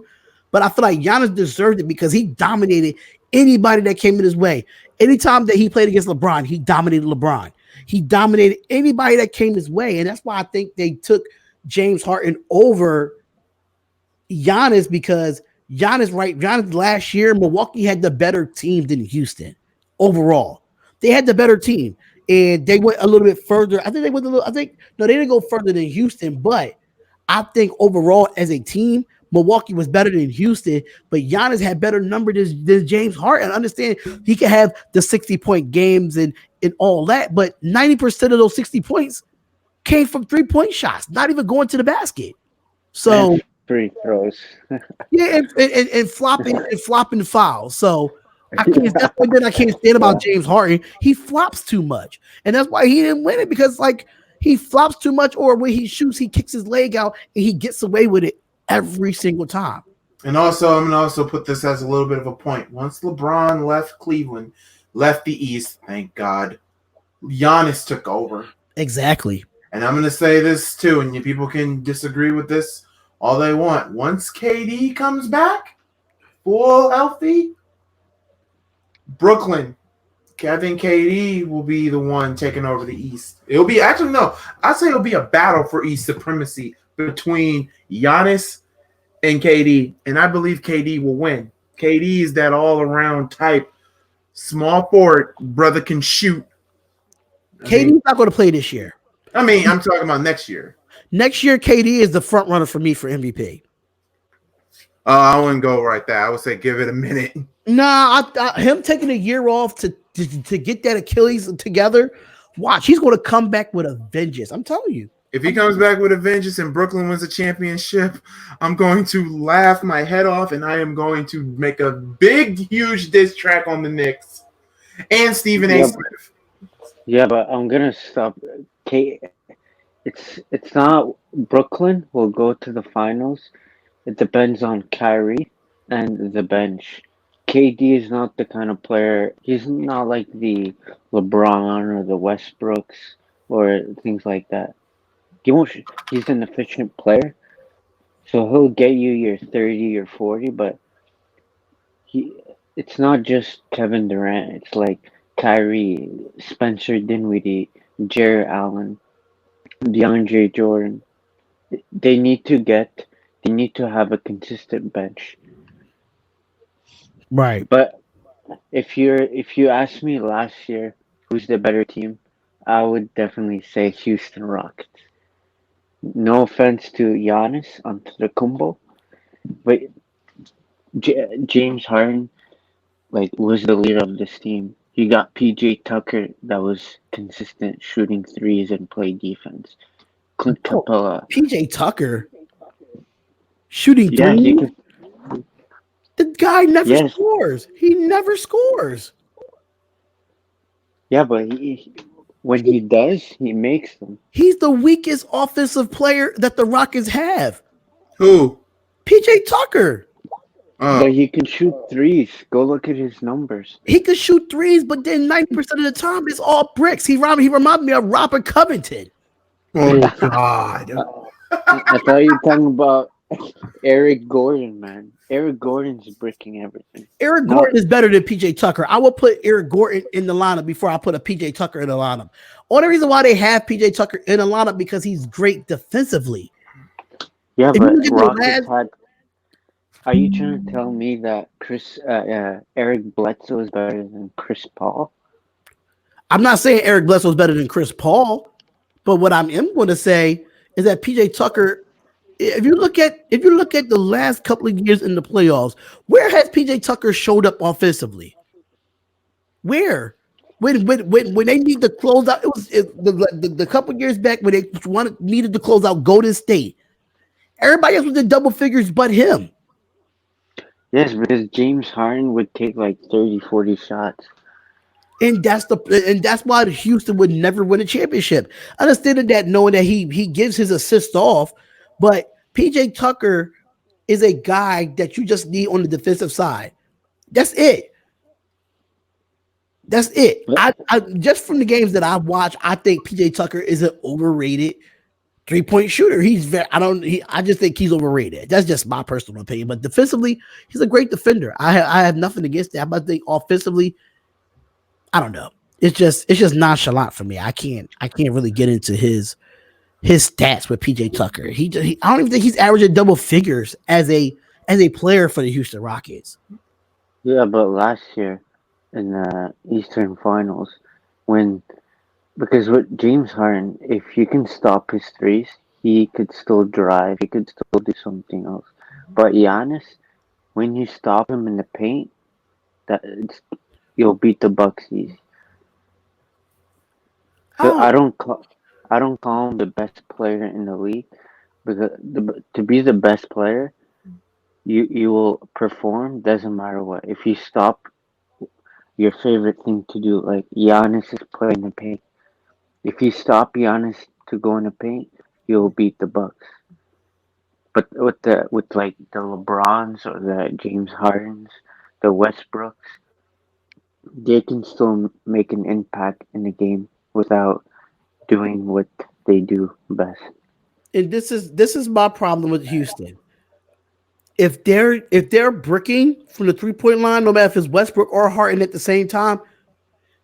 But I feel like Giannis deserved it because he dominated anybody that came in his way. Anytime that he played against LeBron, he dominated LeBron. He dominated anybody that came his way. And that's why I think they took James Harden over Giannis because Giannis last year, Milwaukee had the better team than Houston overall. They had the better team and they went a little bit further. I think no, they didn't go further than Houston, but I think overall as a team, Milwaukee was better than Houston, but Giannis had better numbers than James Harden. I understand he could have the 60-point games and all that, but 90% of those 60 points came from 3-point shots, not even going to the basket. and So free throws. yeah, and flopping fouls. So that's one thing I can't stand Yeah, about James Harden. He flops too much, and that's why he didn't win it because like he flops too much, or when he shoots, he kicks his leg out and he gets away with it every single time. And also, I'm gonna also put this as a little bit of a point. Once LeBron left Cleveland, left the East, thank God, Giannis took over. Exactly. And I'm gonna say this too, and you people can disagree with this all they want. Once KD comes back, full healthy, Brooklyn, Kevin KD will be the one taking over the East. It'll be actually no, I'd say it'll be a battle for East supremacy between Giannis and KD, and I believe KD will win. KD is that all-around type, small forward, brother can shoot. KD's not going to play this year. I'm talking about next year. Next year, KD is the front runner for me for MVP. I wouldn't go right there. I would say give it a minute. Nah, him taking a year off to get that Achilles together. Watch, he's going to come back with a vengeance. I'm telling you. If he comes back with a vengeance and Brooklyn wins a championship, I'm going to laugh my head off and I am going to make a big, huge diss track on the Knicks and Stephen A. yeah, Smith. yeah, but I'm gonna stop. K, it's not Brooklyn will go to the finals. It depends on Kyrie and the bench. KD is not the kind of player. He's not like the LeBron or the Westbrooks or things like that. He won't. He's an efficient player, so he'll get you your 30 or 40. But he, it's not just Kevin Durant. It's like Kyrie, Spencer Dinwiddie, Jared Allen, DeAndre Jordan. They need to get. They need to have a consistent bench. Right. But if you ask me last year who's the better team, I would definitely say Houston Rockets. No offense to Giannis Antetokounmpo, but James Harden like was the leader of this team. You got PJ Tucker that was consistent shooting threes and play defense. Clint Oh, Capella. PJ Tucker shooting Yeah, he three. can. The guy never Yes, scores. He never scores. yeah, but when He, he does, he makes them. he's the weakest offensive player that the Rockets have. Who? PJ Tucker. But Oh, he can shoot threes. Go look at his numbers. He could shoot threes, but then 90% of the time it's all bricks. He reminded me of Robert Covington. oh God. I thought you were talking about Eric Gordon, man. Eric Gordon's bricking everything. Eric No, Gordon is better than PJ Tucker. I would put Eric Gordon in the lineup before I put a PJ Tucker in the lineup. Only reason why they have PJ Tucker in the lineup because he's great defensively. yeah, If you but look at the last, Are you trying to tell me that Eric Bledsoe is better than Chris Paul? I'm not saying Eric Bledsoe is better than Chris Paul, but what I am going to say is that PJ Tucker. If you look at the last couple of years in the playoffs, where has PJ Tucker showed up offensively? Where? When they need to close out, the couple of years back when they needed to close out Golden State. Everybody else was in double figures but him. Yes, because James Harden would take like 30, 40 shots. And that's why Houston would never win a championship. Understanding that, knowing that he gives his assists off, but PJ Tucker is a guy that you just need on the defensive side. That's it. That's it. But I just from the games that I've watched, I think PJ Tucker is an overrated 3-point shooter. He's very I just think he's overrated. That's just my personal opinion. But defensively, he's a great defender. I have nothing against that. But I think offensively, I don't know. It's just nonchalant for me. I can't really get into his stats with PJ Tucker. I don't even think he's averaging double figures as a player for the Houston Rockets. yeah, but last year in the Eastern Finals, when because with James Harden, if you can stop his threes, he could still drive. He could still do something else. But Giannis, when you stop him in the paint, you'll beat the Bucks easy. So Oh, I don't call him the best player in the league because to be the best player, you will perform. Doesn't matter what. If you stop your favorite thing to do, like Giannis is playing the paint. If you stop Giannis to go in the paint, you'll beat the Bucks. But with like the LeBrons or the James Hardens, the Westbrooks, they can still make an impact in the game without doing what they do best. and this is my problem with Houston. If they're bricking from the 3-point line, no matter if it's Westbrook or Harden at the same time,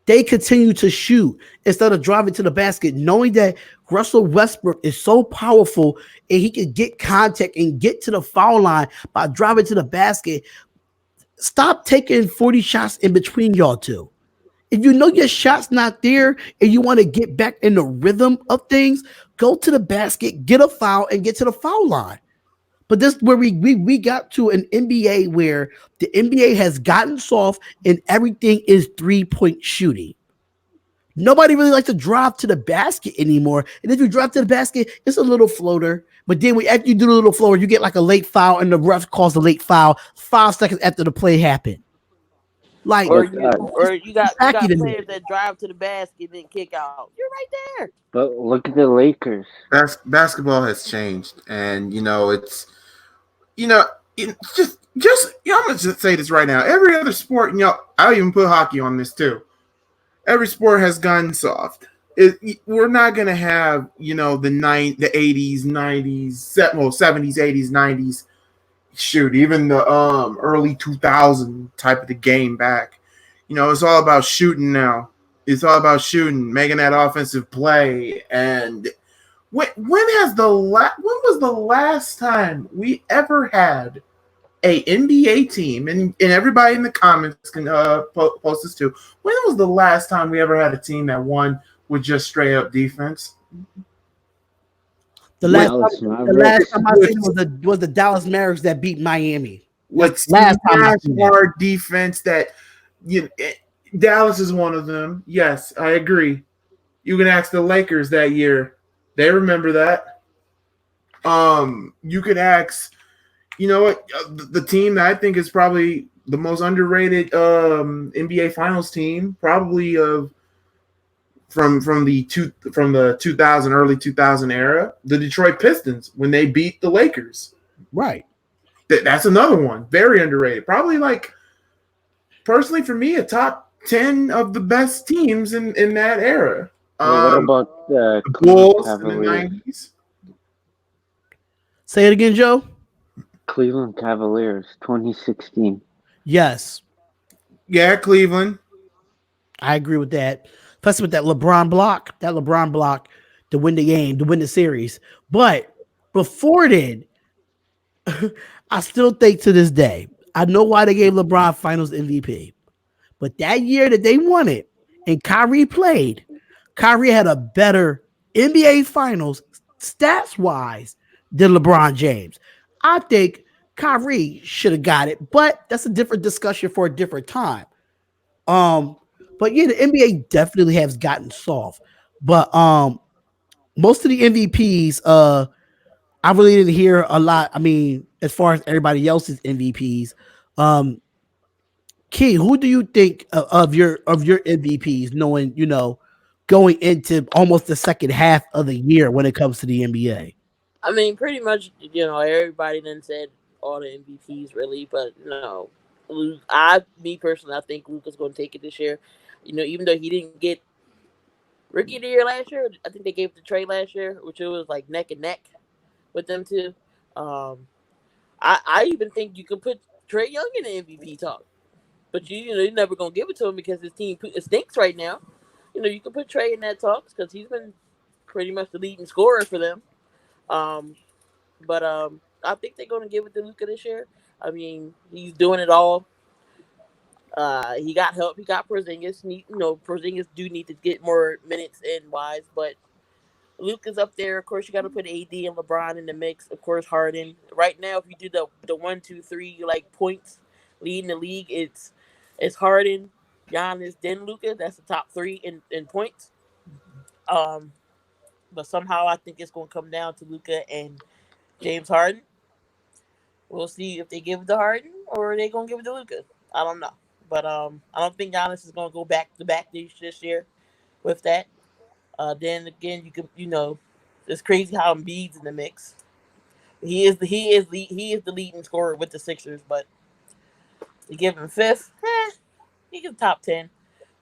they continue to shoot instead of driving to the basket, knowing that Russell Westbrook is so powerful and he can get contact and get to the foul line by driving to the basket. Stop taking 40 shots in between y'all two. If you know your shot's not there and you want to get back in the rhythm of things, go to the basket, get a foul, and get to the foul line. But this is where we got to an NBA where the NBA has gotten soft and everything is 3-point shooting. Nobody really likes to drive to the basket anymore. And if you drive to the basket, it's a little floater. But then after you do the little floater, you get like a late foul, and the ref calls the late foul 5 seconds after the play happened. Like Or But you or you it's got you tacky got to me. players that drive to the basket and then kick out. You're right there. look at the Lakers. Basketball has changed, and you know, just I'm gonna just say this right now. Every other sport, I'll even put hockey on this too. Every sport has gotten soft. We're not gonna have the 80s, 90s, well 70s, 80s, 90s. Shoot, even the early 2000 type of the game back. It's all about shooting now. It's all about shooting, making that offensive play. And when was the last time we ever had a NBA team, and everybody in the comments can post this too. When was the last time we ever had a team that won with just straight up defense? The last Dallas time, the last Mavericks. time I seen it was the Dallas Mavericks that beat Miami. With Last time I smash seen it. hard defense that Dallas is one of them. Yes, I agree. You can ask the Lakers that year. They remember that. You could ask, the team that I think is probably the most underrated NBA Finals team, probably from the 2000 early 2000 era, the Detroit Pistons when they beat the Lakers. Right. That's another one, very underrated. Probably like personally for me, a top 10 of the best teams in that era. Well, what about the The Cleveland Bulls in the Cavaliers? 90s. Say it again, Joe. Cleveland Cavaliers, 2016. Yes, Yeah, Cleveland. I agree with that. Especially with that LeBron block to win the game, to win the series. But before then, I still think to this day, I know why they gave LeBron Finals MVP. But that year that they won it and Kyrie played, Kyrie had a better NBA Finals stats wise than LeBron James. I think Kyrie should have got it, but that's a different discussion for a different time. Um, but yeah, the NBA definitely has gotten soft. But most of the MVPs, I really didn't hear a lot. I mean, as far as everybody else's MVPs, um, Key, who do you think of your MVPs? Knowing going into almost the second half of the year when it comes to the NBA. I mean, pretty much, everybody then said all the MVPs really, but no, me personally, I think Luka's going to take it this year. Even though he didn't get Rookie of the Year last year, I think they gave it to Trey last year, which it was like neck and neck with them two. Um, I even think you could put Trey Young in the MVP talk, but you're never gonna give it to him because his team it stinks right now. You can put Trey in that talk because he's been pretty much the leading scorer for them. Um, but I think they're gonna give it to Luka this year. I mean, he's doing it all. He got help. He got Porzingis. Porzingis do need to get more minutes in wise, but Luke is up there. Of course, you got to put AD and LeBron in the mix. Of course, Harden. Right now, if you do the 1, 2, 3 like points leading the league, it's Harden, Giannis, then Luka. That's the top three in points. Um, but somehow I think it's going to come down to Luka and James Harden. We'll see if they give it to Harden or they going to give it to Luka. I don't know, but I don't think Giannis is going to go back to back this year with that. Then again, it's crazy how Embiid's in the mix. He is the leading scorer with the Sixers, but you give him fifth, he can top 10.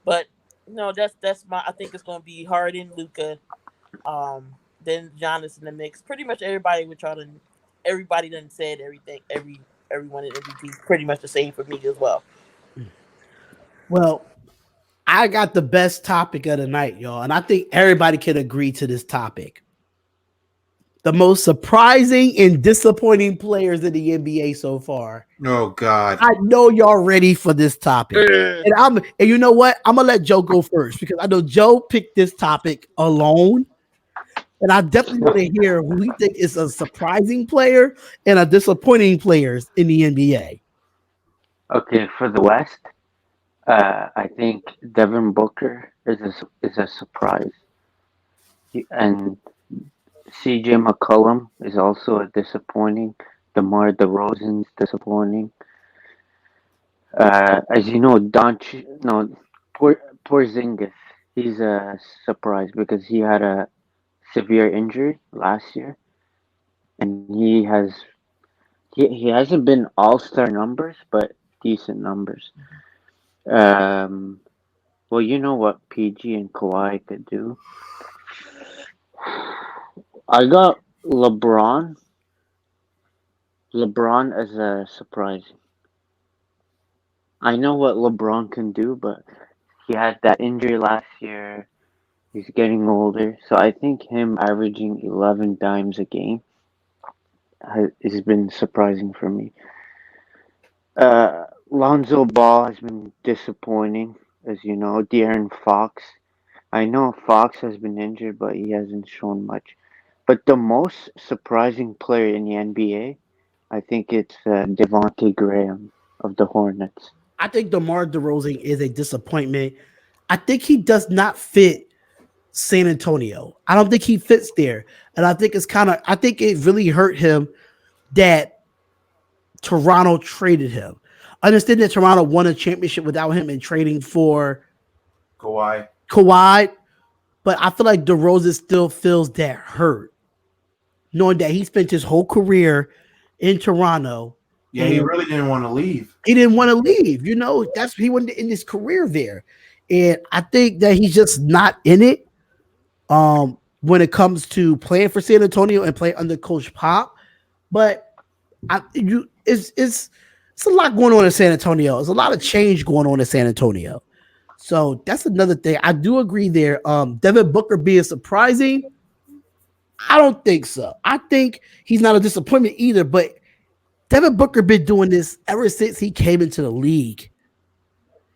But no, that's my. I think it's going to be Harden, Luka, then Giannis in the mix. Pretty much everybody would try to. Everybody done said everything. Everyone in MVP is pretty much the same for me as well. Well, I got the best topic of the night, y'all, and I think everybody can agree to this topic. The most surprising and disappointing players in the NBA so far. Oh God. I know y'all ready for this topic. Uh, And you know what? I'm gonna let Joe go first because I know Joe picked this topic alone. And I definitely want to hear who he think is a surprising player and a disappointing players in the NBA. Okay, for the West, I think Devin Booker is a surprise, and CJ McCollum is also a disappointing. DeMar DeRozan's disappointing. As you know, Porzingis, he's a surprise because he had a severe injury last year, and he hasn't been all-star numbers, but decent numbers. Um, well, you know what PG and Kawhi could do. I got LeBron as a surprise. I know what LeBron can do, but he had that injury last year. He's getting older, so I think him averaging 11 dimes a game has been surprising for me. Lonzo Ball has been disappointing, as you know. De'Aaron Fox. I know Fox has been injured, but he hasn't shown much. But the most surprising player in the NBA, I think it's Devontae Graham of the Hornets. I think DeMar DeRozan is a disappointment. I think he does not fit San Antonio. I don't think he fits there. And I think I think it really hurt him that Toronto traded him. I understand that Toronto won a championship without him and trading for Kawhi. Kawhi, but I feel like DeRozan still feels that hurt, knowing that he spent his whole career in Toronto. Yeah, he really didn't want to leave. He didn't want to leave. That's he wanted to end his career there. And I think that he's just not in it when it comes to playing for San Antonio and playing under Coach Pop. But it's a lot going on in San Antonio. There's a lot of change going on in San Antonio. So that's another thing. I do agree there. Devin Booker being surprising. I don't think so. I think he's not a disappointment either, but Devin Booker been doing this ever since he came into the league.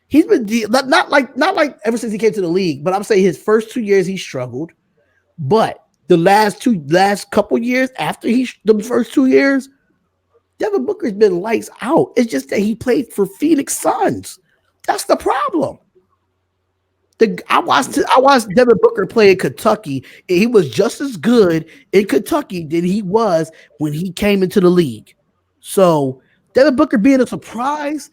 He's been not like ever since he came to the league, but I'm saying his first 2 years he struggled, but the last couple years after the first 2 years, Devin Booker's been lights out. It's just that he played for Phoenix Suns. That's the problem. I watched Devin Booker play in Kentucky, and he was just as good in Kentucky than he was when he came into the league. So Devin Booker being a surprise,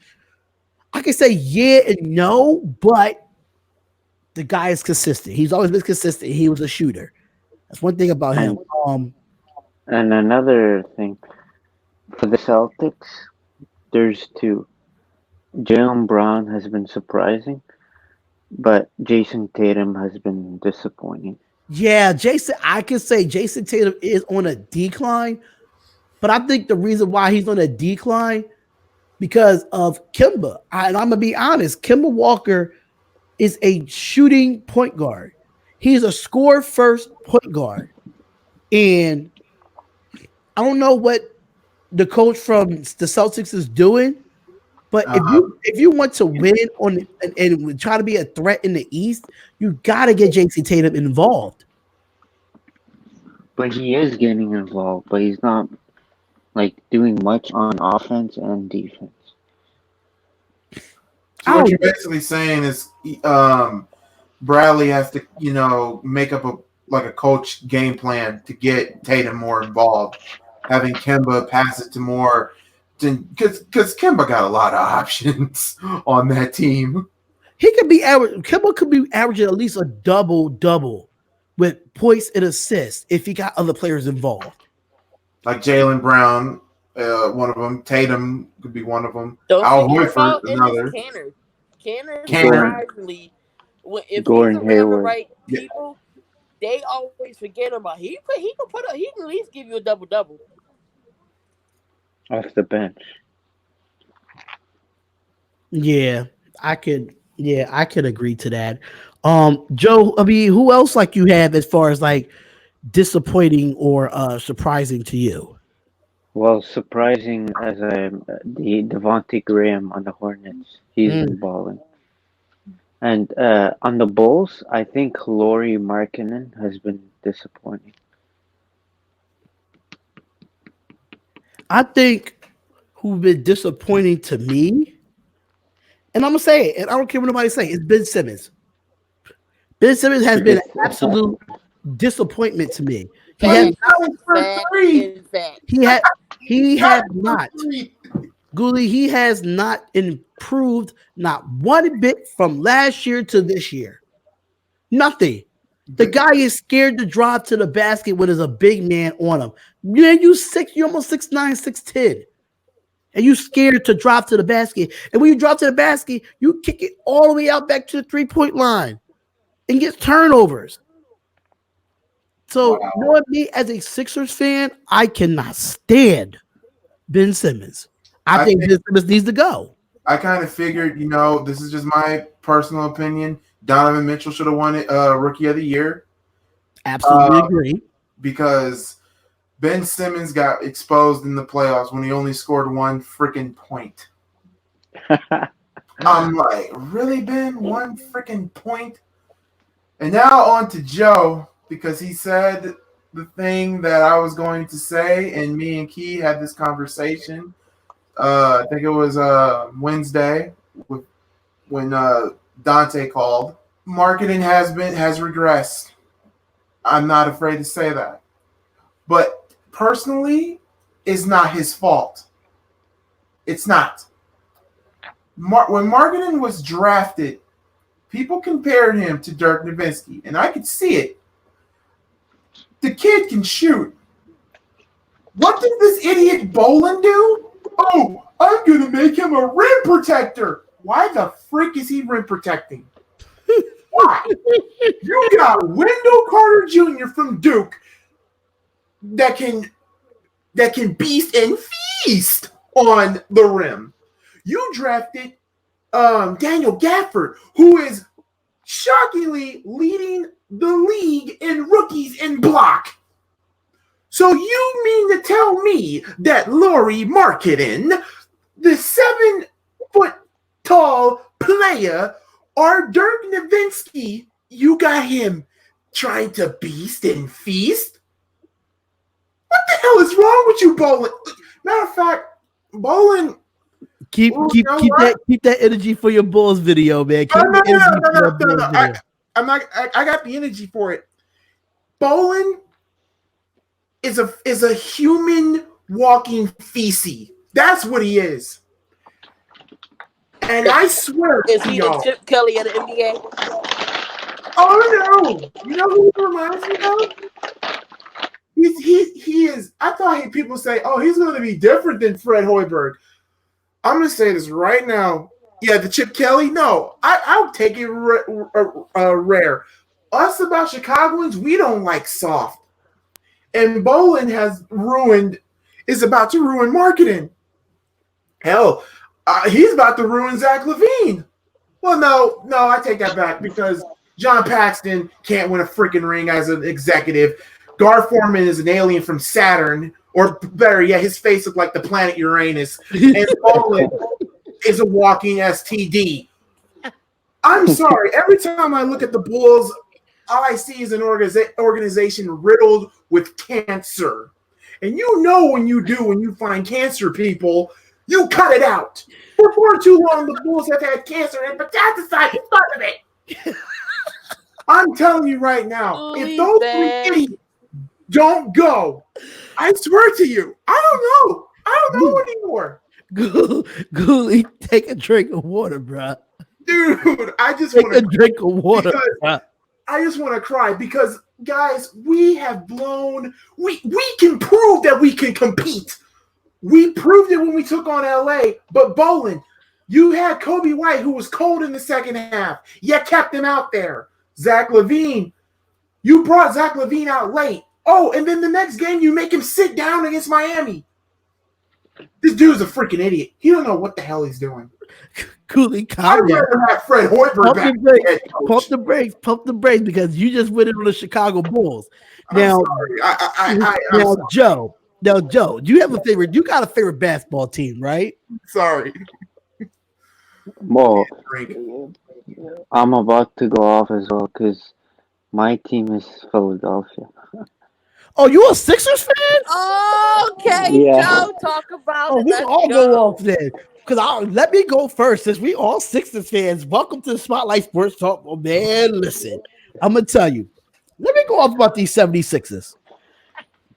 I can say yeah and no, but the guy is consistent. He's always been consistent. He was a shooter. That's one thing about him. And and another thing for the Celtics, there's two. Jalen Brown has been surprising, but Jason Tatum has been disappointing. Yeah, I can say Jason Tatum is on a decline, but I think the reason why he's on a decline because of Kimba. And I'm gonna be honest, Kimba Walker is a shooting point guard. He's a score first point guard. And I don't know what the coach from the Celtics is doing, but if you want to win and try to be a threat in the East, you gotta get Jason Tatum involved. But he is getting involved, but he's not like doing much on offense and defense. So what you're basically saying is, Bradley has to, make up a coach game plan to get Tatum more involved, having Kemba pass it to more, because Kemba got a lot of options on that team. He could be average. Kemba could be averaging at least a double with points and assists if he got other players involved. Like Jalen Brown, one of them. Tatum could be one of them. Don't Al forget about Horford, another. Canner Canner. surprisingly, if Gordon he's around the Hayward. right people, they always forget about. He can at least give you a double. Off the bench. Yeah, I could. Yeah, I could agree to that. Joe, I mean, who else like you have as far as like disappointing or surprising to you? Well, surprising as the Devontae Graham on the Hornets. He's been balling. And on the Bulls, I think Lauri Markkanen has been disappointing. I think who's been disappointing to me, and I'm gonna say it, and I don't care what nobody say, it's Ben Simmons. Ben Simmons has been an absolute disappointment to me. He has not. Goolie, he has not improved not one bit from last year to this year. Nothing. The guy is scared to drive to the basket when there's a big man on him. You're almost 6'9", 6'10". And you scared to drop to the basket. And when you drop to the basket, you kick it all the way out back to the 3-point line and get turnovers. So, knowing me as a Sixers fan, I cannot stand Ben Simmons. I think Ben Simmons needs to go. I kind of figured, this is just my personal opinion. Donovan Mitchell should have won it Rookie of the Year. Absolutely agree. Because Ben Simmons got exposed in the playoffs when he only scored one freaking point. I'm like, really, Ben? One freaking point? And now on to Joe, because he said the thing that I was going to say, and me and Key had this conversation. I think it was Wednesday when Dante called. Marketing has regressed. I'm not afraid to say that. But personally, it's not his fault. It's not. When Marketing was drafted, people compared him to Dirk Nowitzki, and I could see it. The kid can shoot. What did this idiot Bolin do? Oh, I'm going to make him a rim protector. Why the freak is he rim protecting? Why? You got Wendell Carter Jr. from Duke that can beast and feast on the rim. You drafted Daniel Gafford, who is shockingly leading the league in rookies in block. So you mean to tell me that Laurie Marketing, the 7 foot tall player, or Dirk Nowitzki, you got him trying to beast and feast? What the hell is wrong with you, Bolin? Matter of fact, Bolin. Keep Well, keep you know keep what? that energy for your Bulls video, man. Oh, Keep no, the no, energy no, for no, that no, no, Bulls no. video. I'm not. I got the energy for it. Bolin is a human walking feces. That's what he is. And I swear Is to he the y'all. Chip Kelly of the NBA? Oh no! You know who he reminds me of? He is. I thought people say, "Oh, he's going to be different than Fred Hoiberg." I'm going to say this right now. Yeah, the Chip Kelly. No, I'll take it rare. Us about Chicagoans, we don't like soft. And Bolin is about to ruin marketing. Hell, he's about to ruin Zach LaVine. Well, no, I take that back because John Paxton can't win a freaking ring as an executive. Gar Forman is an alien from Saturn, or better yet, his face looked like the planet Uranus. And Bolin is a walking STD. I'm sorry. Every time I look at the Bulls, all I see is an organization riddled with cancer. And you know when you find cancer, people, you cut it out. For far too long, the Bulls have had cancer and metastasized because of it. I'm telling you right now, if those three idiots don't go, I swear to you, I don't know. I don't know anymore. Goolie, take a drink of water, bro. Dude, I just Take want a to drink of water, because bro. I just want to cry because guys, we can prove that we can compete. We proved it when we took on LA, but Bolin, you had Kobe White who was cold in the second half, yet kept him out there. Zach LaVine, you brought Zach LaVine out late. Oh, and then the next game you make him sit down against Miami. This dude's a freaking idiot. He don't know what the hell he's doing. Goolie, I'd calm down. rather have Fred Hoiberg Pump back the brakes. as head Pump coach. the brakes. Pump the brakes because you just went in on the Chicago Bulls. I'm Now, sorry. I'm now, Joe. Now, Joe, do you have a favorite? You got a favorite basketball team, right? sorry. Well, Drink. I'm about to go off as well because my team is Philadelphia. Oh, you a Sixers fan? Okay, Yeah. Joe, talk about Oh, it. we can Let's all go go. off then. Because let me go first since we all Sixers fans. Welcome to the Spotlight Sports Talk. Oh, man, listen. I'm going to tell you. Let me go off about these 76ers.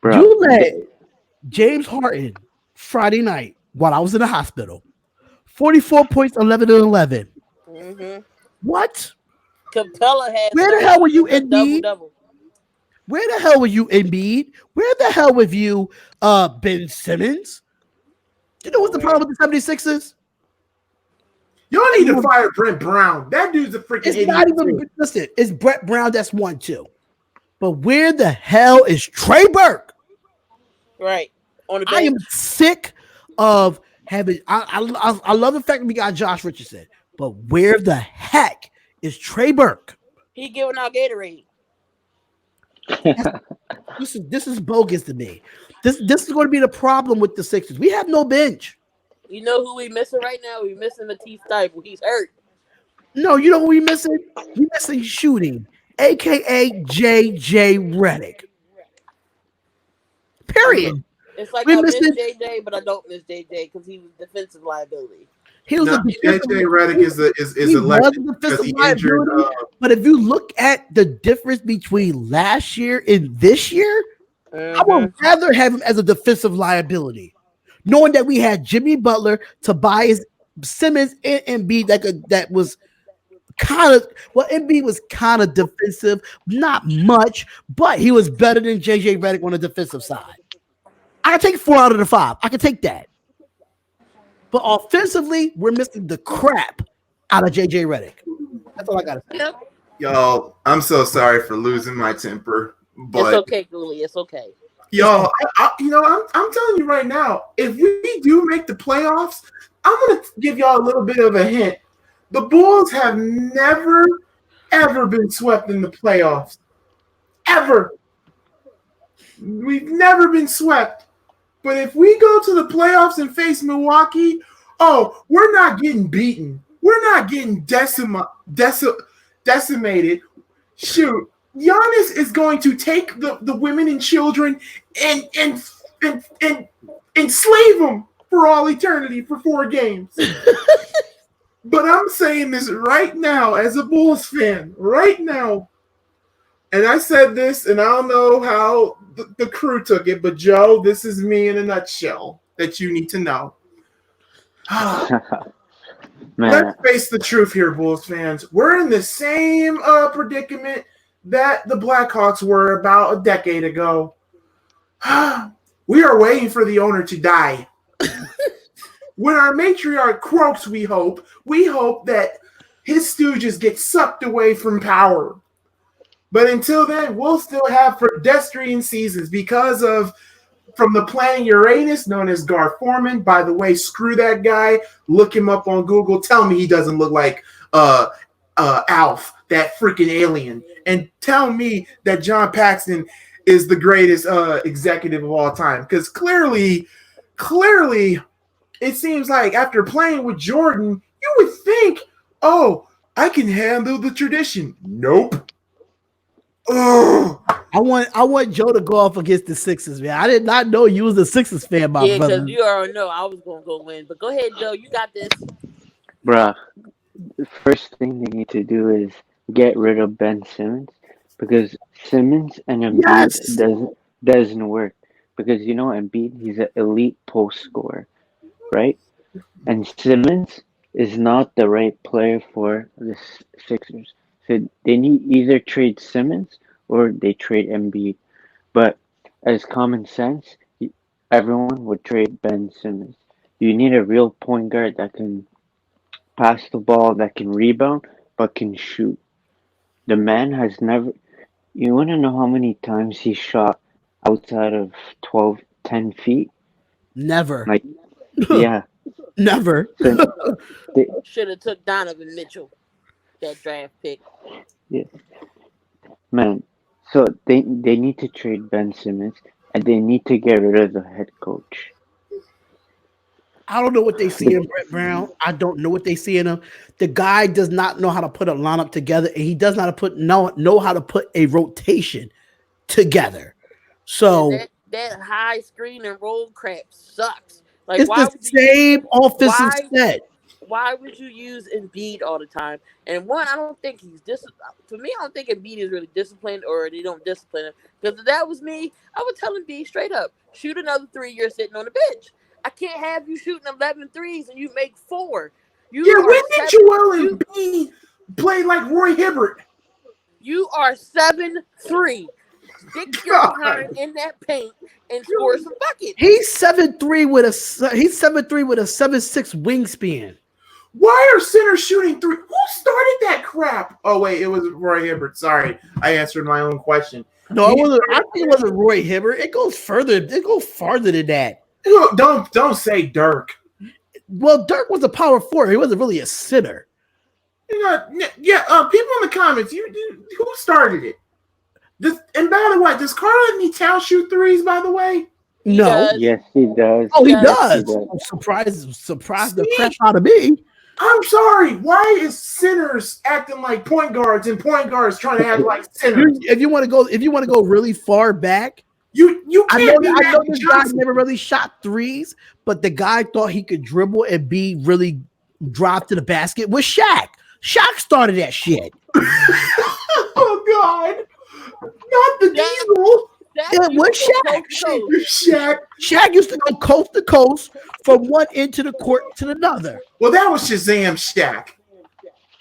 Bro, You let James Harden Friday night while I was in the hospital. 44 points, 11 and 11. Mm-hmm. What? Capella had Where the 30 hell were you, with a double Embiid? double. Where the hell were you, Embiid? Where the hell were you, Ben Simmons? You know what's the problem with the 76ers? Y'all need to fire Brent Brown. That dude's a freaking It's idiot. not even, too. listen, it's Brett Brown that's 1-2. But where the hell is Trey Burke? Right. On the I am bench. sick of having, I love the fact that we got Josh Richardson, but where the heck is Trey Burke? He giving out Gatorade. This is bogus to me. This is going to be the problem with the Sixers. We have no bench. You know who we missing right now? We missing Matisse Thybulle. He's hurt. No, you know what we missing? We missing shooting, aka JJ Redick. Period. It's like We I miss missing. JJ, but I don't miss JJ because he was defensive liability. He was No, a defensive. JJ Redick is He a was legend a because defensive he injured. liability. But if you look at the difference between last year and this year, I would rather have him as a defensive liability, knowing that we had Jimmy Butler, Tobias Simmons, and Embiid that was kind of Embiid was kind of defensive, not much, but he was better than JJ Redick on the defensive side. I can take 4 out of the 5. I can take that. But offensively, we're missing the crap out of JJ Redick. That's all I gotta say. Yep. Y'all, I'm so sorry for losing my temper, It's but okay, Goolie. It's okay. y'all, I'm telling you right now, if we do make the playoffs, I'm gonna give y'all a little bit of a hint. The Bulls have never, ever been swept in the playoffs, ever. We've never been swept. But if we go to the playoffs and face Milwaukee, oh, we're not getting beaten. We're not getting decimated. Shoot, Giannis is going to take the women and children and enslave them for all eternity for 4 games. But I'm saying this right now as a Bulls fan, right now. And I said this, and I don't know how the crew took it, but Joe, this is me in a nutshell that you need to know. Let's face the truth here, Bulls fans. We're in the same predicament that the Blackhawks were about a decade ago. We are waiting for the owner to die. When our matriarch croaks, we hope that his stooges get sucked away from power. But until then, we'll still have pedestrian seasons because of from the planet Uranus, known as Gar Forman. By the way, screw that guy. Look him up on Google. Tell me he doesn't look like Alf, that freaking alien. And tell me that John Paxson is the greatest executive of all time. Because clearly, it seems like after playing with Jordan, you would think, oh, I can handle the tradition. Nope. I want Joe to go off against the Sixers, man. I did not know you was a Sixers fan, my Yeah, brother. because you already know I was gonna go win. But go ahead, Joe. You got this. Bruh, the first thing they need to do is get rid of Ben Simmons because Simmons and Embiid doesn't work. Because you know Embiid, he's an elite post scorer, right? And Simmons is not the right player for the Sixers. So they need either trade Simmons or they trade Embiid. But as common sense, everyone would trade Ben Simmons. You need a real point guard that can pass the ball, that can rebound, but can shoot. The man has never. You want to know how many times he shot outside of 12, 10 feet? Never. Like, yeah. Never. So Should have took Donovan Mitchell, that draft pick. yeah, man. So they need to trade Ben Simmons and they need to get rid of the head coach. I don't know what they see in Brett Brown. I don't know what they see in him. The guy does not know how to put a lineup together, and he does not know how to put a rotation together. So that high screen and roll crap sucks. Like it's the same offensive set. Why would you use Embiid all the time? And one, I don't think he's for me, I don't think Embiid is really disciplined or they don't discipline him. Because if that was me, I would tell Embiid straight up, shoot another 3, you're sitting on the bench. I can't have you shooting 11 threes and you make 4. When did Joel Embiid play like Roy Hibbert? You are 7'3". Stick your behind in that paint and score some buckets. He's 7'3" with a 7'6" wingspan. Why are centers shooting 3? Who started that crap? Oh wait, it was Roy Hibbert. Sorry, I answered my own question. No, it wasn't. I think it wasn't Roy Hibbert. It goes further. It goes farther than that. Don't say Dirk. Well, Dirk was a power forward. He wasn't really a center. People in the comments, who started it? And by the way, does Karl-Anthony Towns shoot threes? By the way, no. Yes, he does. Oh, he does. Surprised the crap out of me. I'm sorry. Why is centers acting like point guards and point guards trying to act like centers? If you want to go really far back, you can't. I know this guy never really shot threes, but the guy thought he could dribble and be really drive to the basket with Shaq. Shaq started that shit. Oh God, not the Diesel. What Shaq? Shaq used to go coast to coast from one end to the court to another. Well, that was Shazam Shaq.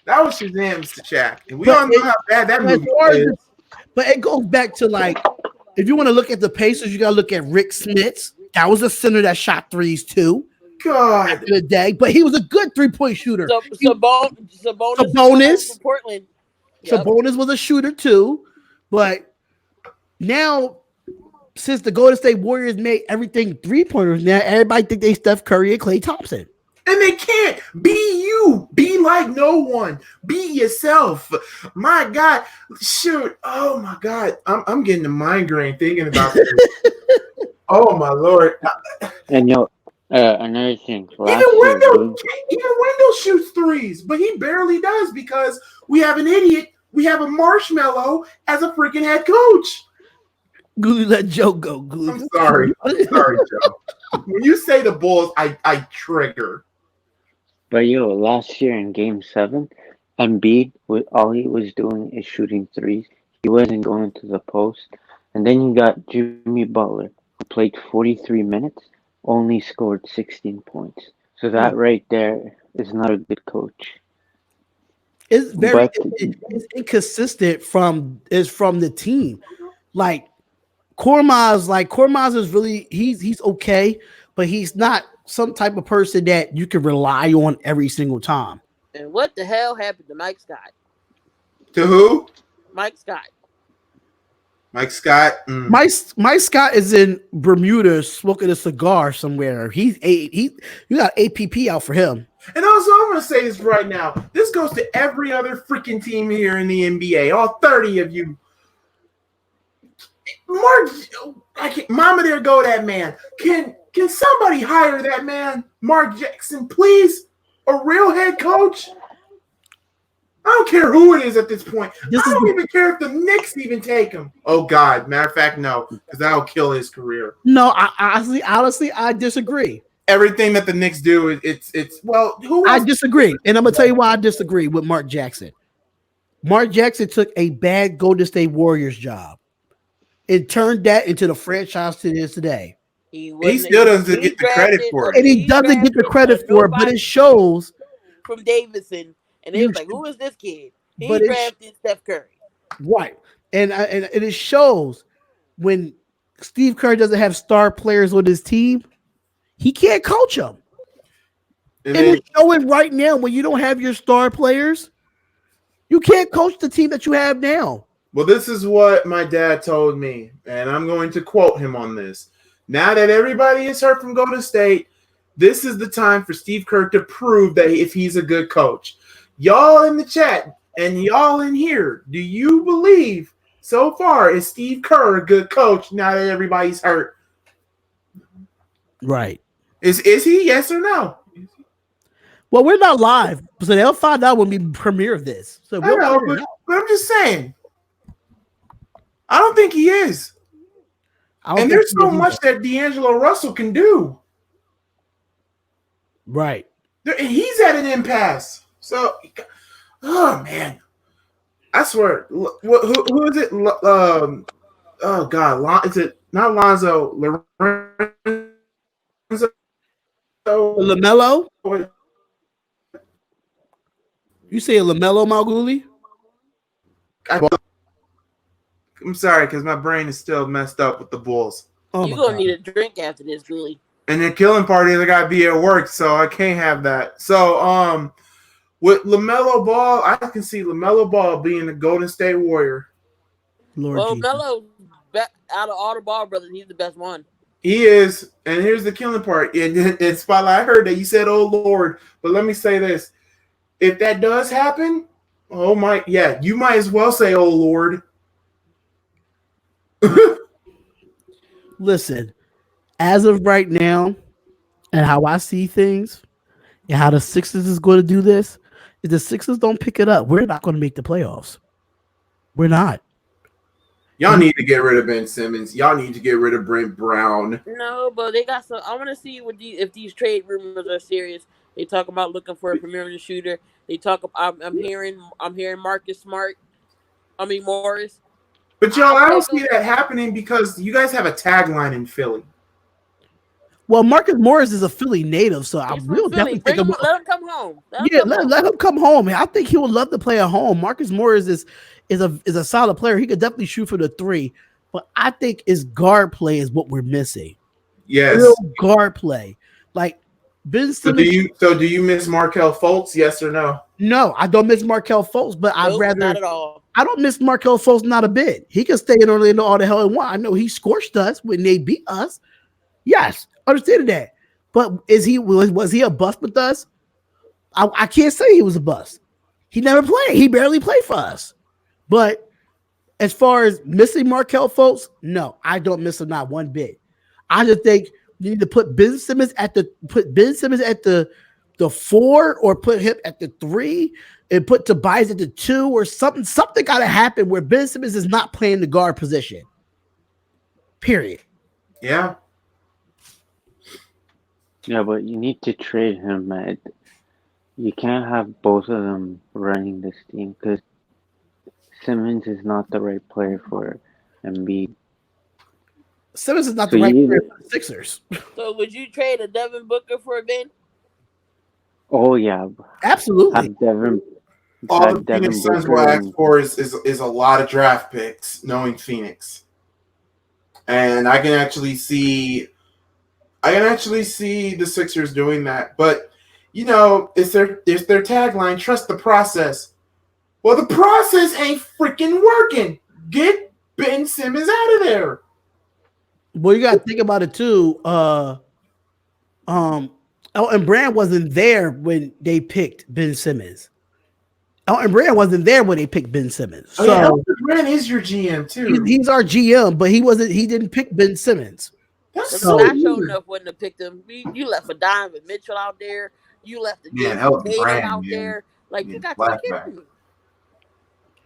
That was Shazam Shaq, and we all know how bad that movie is. But it goes back to like, if you want to look at the Pacers, you got to look at Rick Smits. That was a center that shot threes too. God, back in the day, but he was a good 3-point shooter. Sabonis from Portland. Yep. Sabonis was a shooter too, but now since the Golden State Warriors made everything 3-pointers, now everybody think they Steph Curry and Klay Thompson. And they can't. Be you. Be like no one. Be yourself. My God. Shoot. Oh my God. I'm getting a migraine thinking about this. Oh my Lord. And another thing, Even last year, Wendell, even Wendell shoots threes, but he barely does because we have an idiot. We have a marshmallow as a freaking head coach. Gully, let Joe go. Gully. I'm sorry. I'm sorry, Joe. When you say the Bulls, I trigger. but last year in Game 7, Embiid, all he was doing is shooting threes. He wasn't going to the post. And then you got Jimmy Butler, who played 43 minutes, only scored 16 points. So that right there is not a good coach. It's very But it's inconsistent from the team. Like Kormaz is really he's okay, but he's not some type of person that you can rely on every single time. And what the hell happened to Mike Scott? To who? Mike Scott. Mike Scott. My Scott is in Bermuda smoking a cigar somewhere. You got APP out for him. And also, I'm going to say this right now. This goes to every other freaking team here in the NBA. All 30 of you. Mark, Mama, there go that man. Can somebody hire that man, Mark Jackson, please? A real head coach? I don't care who it is at this point. I don't even care if the Knicks even take him. Oh, God. Matter of fact, no, because that'll kill his career. No, honestly, I disagree. Everything that the Knicks do, it's well, who I else? disagree. And I'm going to tell you why I disagree with Mark Jackson. Mark Jackson took a bad Golden State Warriors job and turned that into the franchise it is today. He still doesn't get the credit for it. And he doesn't get the credit for it, but it shows. From Davidson. And they was like, who is this kid? He But drafted Steph Curry. Right. And it shows when Steve Kerr doesn't have star players on his team, he can't coach them. And it's showing right now when you don't have your star players, you can't coach the team that you have now. Well, this is what my dad told me, and I'm going to quote him on this. Now that everybody is hurt from Golden State, this is the time for Steve Kerr to prove that if he's a good coach. Y'all in the chat and y'all in here, do you believe so far is Steve Kerr a good coach now that everybody's hurt? Right. Is he? Yes or no? Well, we're not live, so they'll find out when we premiere this. So I know, but I'm just saying. I don't think he is. And there's so much that D'Angelo Russell can do. Right. He's at an impasse. So, oh, man. I swear. Who is it? Oh, God. Is it not Lonzo? Lorenzo? LaMelo? You say LaMelo, Malcgoolie? I'm sorry, because my brain is still messed up with the Bulls. Oh, you're going to need a drink after this, Julie. And the killing parties, I got to be at work, so I can't have that. So, with LaMelo Ball, I can see LaMelo Ball being the Golden State Warrior. Melo, out of all the Ball brothers, he's the best one. He is. And here's the killing part. And Spotlight, I heard that you said, oh, Lord. But let me say this. If that does happen, you might as well say, oh, Lord. Listen, as of right now, and how I see things, and how the Sixers is going to do this, if the Sixers don't pick it up, we're not going to make the playoffs. We're not. Y'all need to get rid of Ben Simmons. Y'all need to get rid of Brent Brown. No, but they got some. I want to see if these trade rumors are serious. They talk about looking for a perimeter shooter. They talk. I'm hearing Morris. But y'all, I don't see that happening because you guys have a tagline in Philly. Well, Marcus Morris is a Philly native, so I will definitely think let him come home. Let him come home. I think he would love to play at home. Marcus Morris is a solid player. He could definitely shoot for the three, but I think his guard play is what we're missing. Yes, real guard play. Like Ben Simmons. Do you miss Markelle Fultz? Yes or no? No, I don't miss Markelle Fultz, but I'd rather not at all. I don't miss Markelle Fultz not a bit. He can stay in Orlando all the hell he want. I know he scorched us when they beat us. Yes, understand that. But was he a bust with us? I can't say he was a bust. He never played. He barely played for us. But as far as missing Markel folks, no, I don't miss him not one bit. I just think you need to put Ben Simmons at the four or put him at the three and put Tobias at the two or something. Something got to happen where Ben Simmons is not playing the guard position. Period. Yeah. Yeah, but you need to trade him, man. You can't have both of them running this team because Simmons is not the right player for Embiid. Simmons is not So the right you player either, for the Sixers. So would you trade a Devin Booker for a Ben? oh yeah, Absolutely. have Devin, All the have Phoenix Devin Suns will Booker ask and for is a lot of draft picks, knowing Phoenix. And I can actually see the Sixers doing that. But you know, it's their tagline, trust the process. Well, the process ain't freaking working. Get Ben Simmons out of there. Well, you got to think about it too. Um, Elton Brand wasn't there when they picked Ben Simmons. Elton Brand wasn't there when they picked Ben Simmons. Oh yeah, So Elton Brand is your GM too. he's our GM, but he wasn't. He didn't pick Ben Simmons. That's Because so So I sure weird. enough wouldn't have picked him. You left a Donovan Mitchell out there. You left a Man, Jason Elton Tatum Brand, out man. there. Like, I'm you getting got to be flashbacks. kidding me.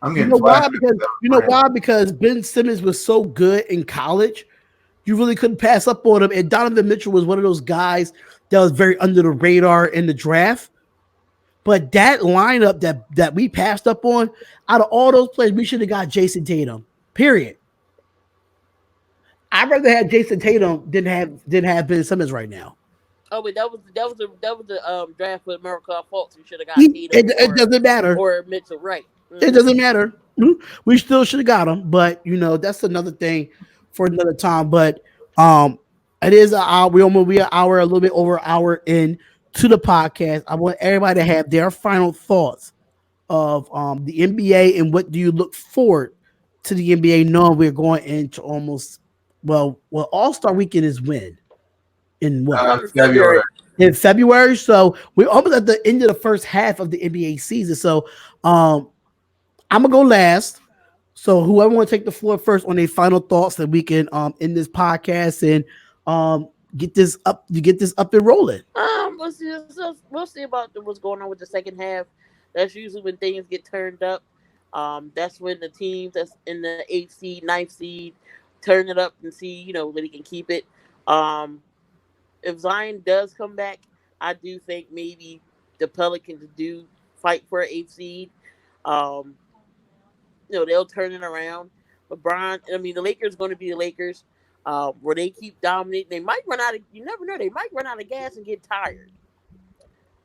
I'm you getting know why? flashbacks Because to you know Elton why? Because Ben Simmons was so good in college, you really couldn't pass up on him. And Donovan Mitchell was one of those guys that was very under the radar in the draft. But that lineup that we passed up on, out of all those players, we should have got Jason Tatum. Period. I'd rather have Jason Tatum than have Ben Simmons right now. Oh, but that was the draft with America Fultz. You should have got Tatum It doesn't matter. or Mitchell, right? It Mm-hmm. doesn't matter. We still should have got him, but that's another thing for another time. But it is an hour. We an hour, a little bit over an hour in to the podcast. I want everybody to have their final thoughts of the NBA and what do you look forward to the NBA, knowing we're going into almost All Star Weekend is when in what Come in February. February. in February. So we're almost at the end of the first half of the NBA season. So um, I'm gonna go last. So whoever want to take the floor first on their final thoughts, that we can end this podcast and get this up. You get this up and rolling. We'll see about what's going on with the second half. That's usually when things get turned up. That's when the teams that's in the eighth seed, ninth seed, turn it up and see that he can keep it. Um, if Zion does come back, I do think maybe the Pelicans do fight for an eighth seed. Um, they'll turn it around. LeBron, I mean, the Lakers going to be the Lakers. Where they keep dominating, they might run out of. You never know. They might run out of gas and get tired.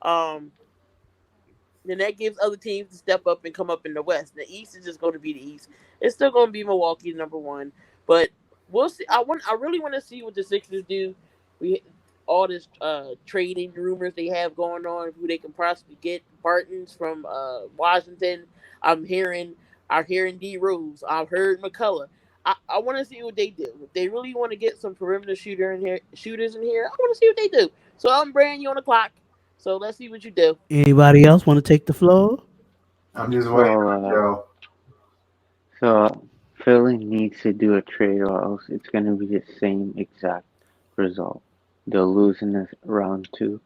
Um, then that gives other teams to step up and come up in the West. The East is just going to be the East. It's still going to be Milwaukee number one, but we'll see. I really want to see what the Sixers do. We all this trading rumors they have going on, who they can possibly get. Barton's from Washington. I'm hearing. I'm hearing D Rose. I've heard McCullough. I want to see what they do. If they really want to get some perimeter shooters in here, I want to see what they do. So I'm brand you on the clock. So let's see what you do. Anybody else want to take the floor? I'm just waiting so on Joe. Philly needs to do a trade or else it's gonna be the same exact result. They'll lose in the round two.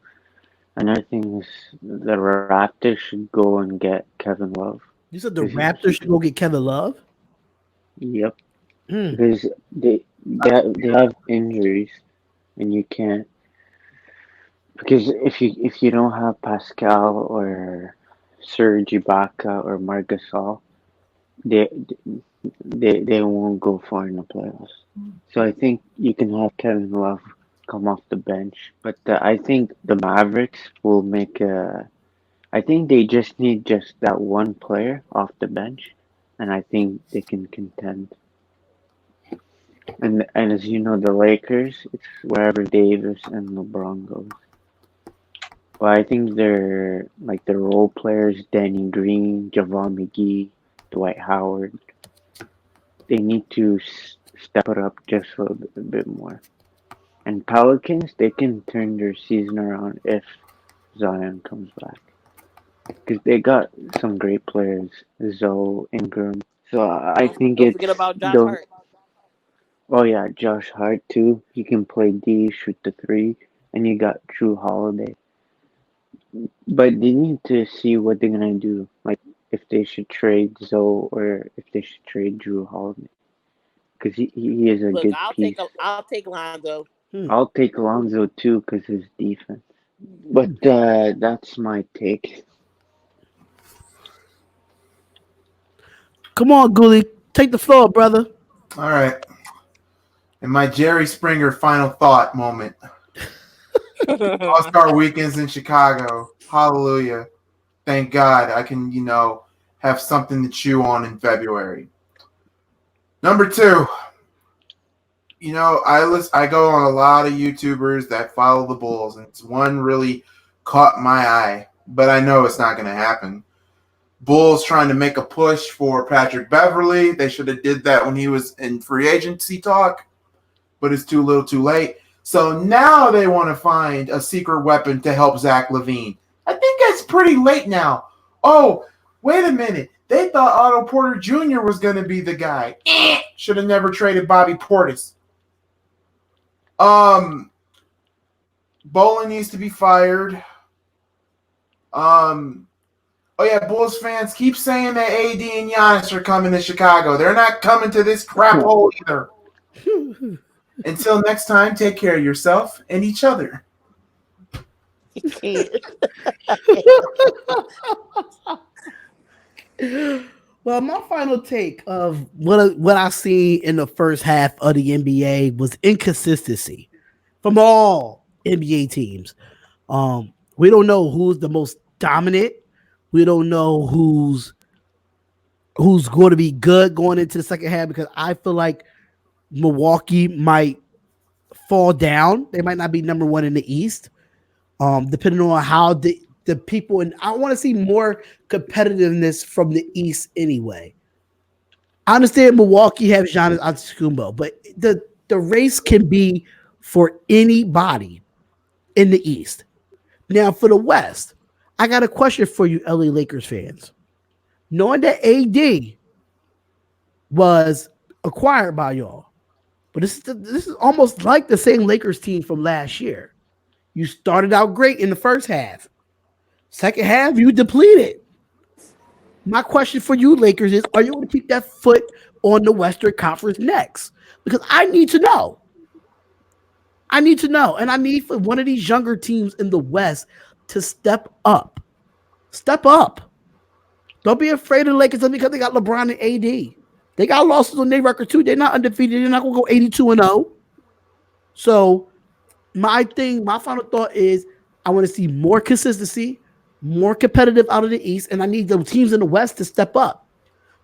Another thing is the Raptors should go and get Kevin Love. You said the 'Cause Raptors should go get Kevin Love. yep, Hmm. because they have injuries and you can't because if you don't have Pascal or Serge Ibaka or Margasol, they they won't go far in the playoffs. So I think you can have Kevin Love come off the bench, but I think the Mavericks will make a. I think they just need just that one player off the bench, and I think they can contend. And as you know, the Lakers, it's wherever Davis and LeBron goes. Well, I think they're like the role players, Danny Green, Javon McGee, Dwight Howard. They need to step it up just a bit more. And Pelicans, they can turn their season around if Zion comes back. Because they got some great players, Zoe, Ingram. So I think Don't forget it's about Josh those. Hart. Oh yeah, Josh Hart too. He can play D, shoot the three, and you got Drew Holiday. But they need to see what they're gonna do. Like if they should trade Zoe or if they should trade Drew Holiday. Because he is a Look, good piece. I'll take Lonzo. Hmm. I'll take Lonzo too because his defense. But that's my take. Come on, Goolie, take the floor, brother. All right. And my Jerry Springer final thought moment. All Star weekends in Chicago. Hallelujah. Thank God I can, have something to chew on in February. Number two, I go on a lot of YouTubers that follow the Bulls, and it's one really caught my eye, but I know it's not going to happen. Bulls trying to make a push for Patrick Beverly. They should have did that when he was in free agency talk, but it's too little too late. So now they want to find a secret weapon to help Zach LaVine. I think that's pretty late now. Oh, wait a minute. They thought Otto Porter Jr. was going to be the guy. Should have never traded Bobby Portis. Bolin needs to be fired. Oh yeah, Bulls fans keep saying that AD and Giannis are coming to Chicago. They're not coming to this crap hole either. Until next time, take care of yourself and each other. Well, my final take of what I see in the first half of the NBA was inconsistency from all NBA teams. We don't know who's the most dominant. We don't know who's going to be good going into the second half because I feel like Milwaukee might fall down. They might not be number one in the East. Depending on how the people and I want to see more competitiveness from the East anyway. I understand Milwaukee has Giannis Antetokounmpo, but the race can be for anybody in the East. Now for the West, I got a question for you, LA Lakers fans. Knowing that AD was acquired by y'all, but this is almost like the same Lakers team from last year. You started out great in the first half. Second half, you depleted. My question for you, Lakers, is are you going to keep that foot on the Western Conference next? Because I need to know. I need to know. And I need for one of these younger teams in the West to step up. Step up. Don't be afraid of the Lakers because they got LeBron and AD. They got losses on their record too. They're not undefeated. They're not going to go 82-0. So my final thought is I want to see more consistency, more competitive out of the East, and I need the teams in the West to step up.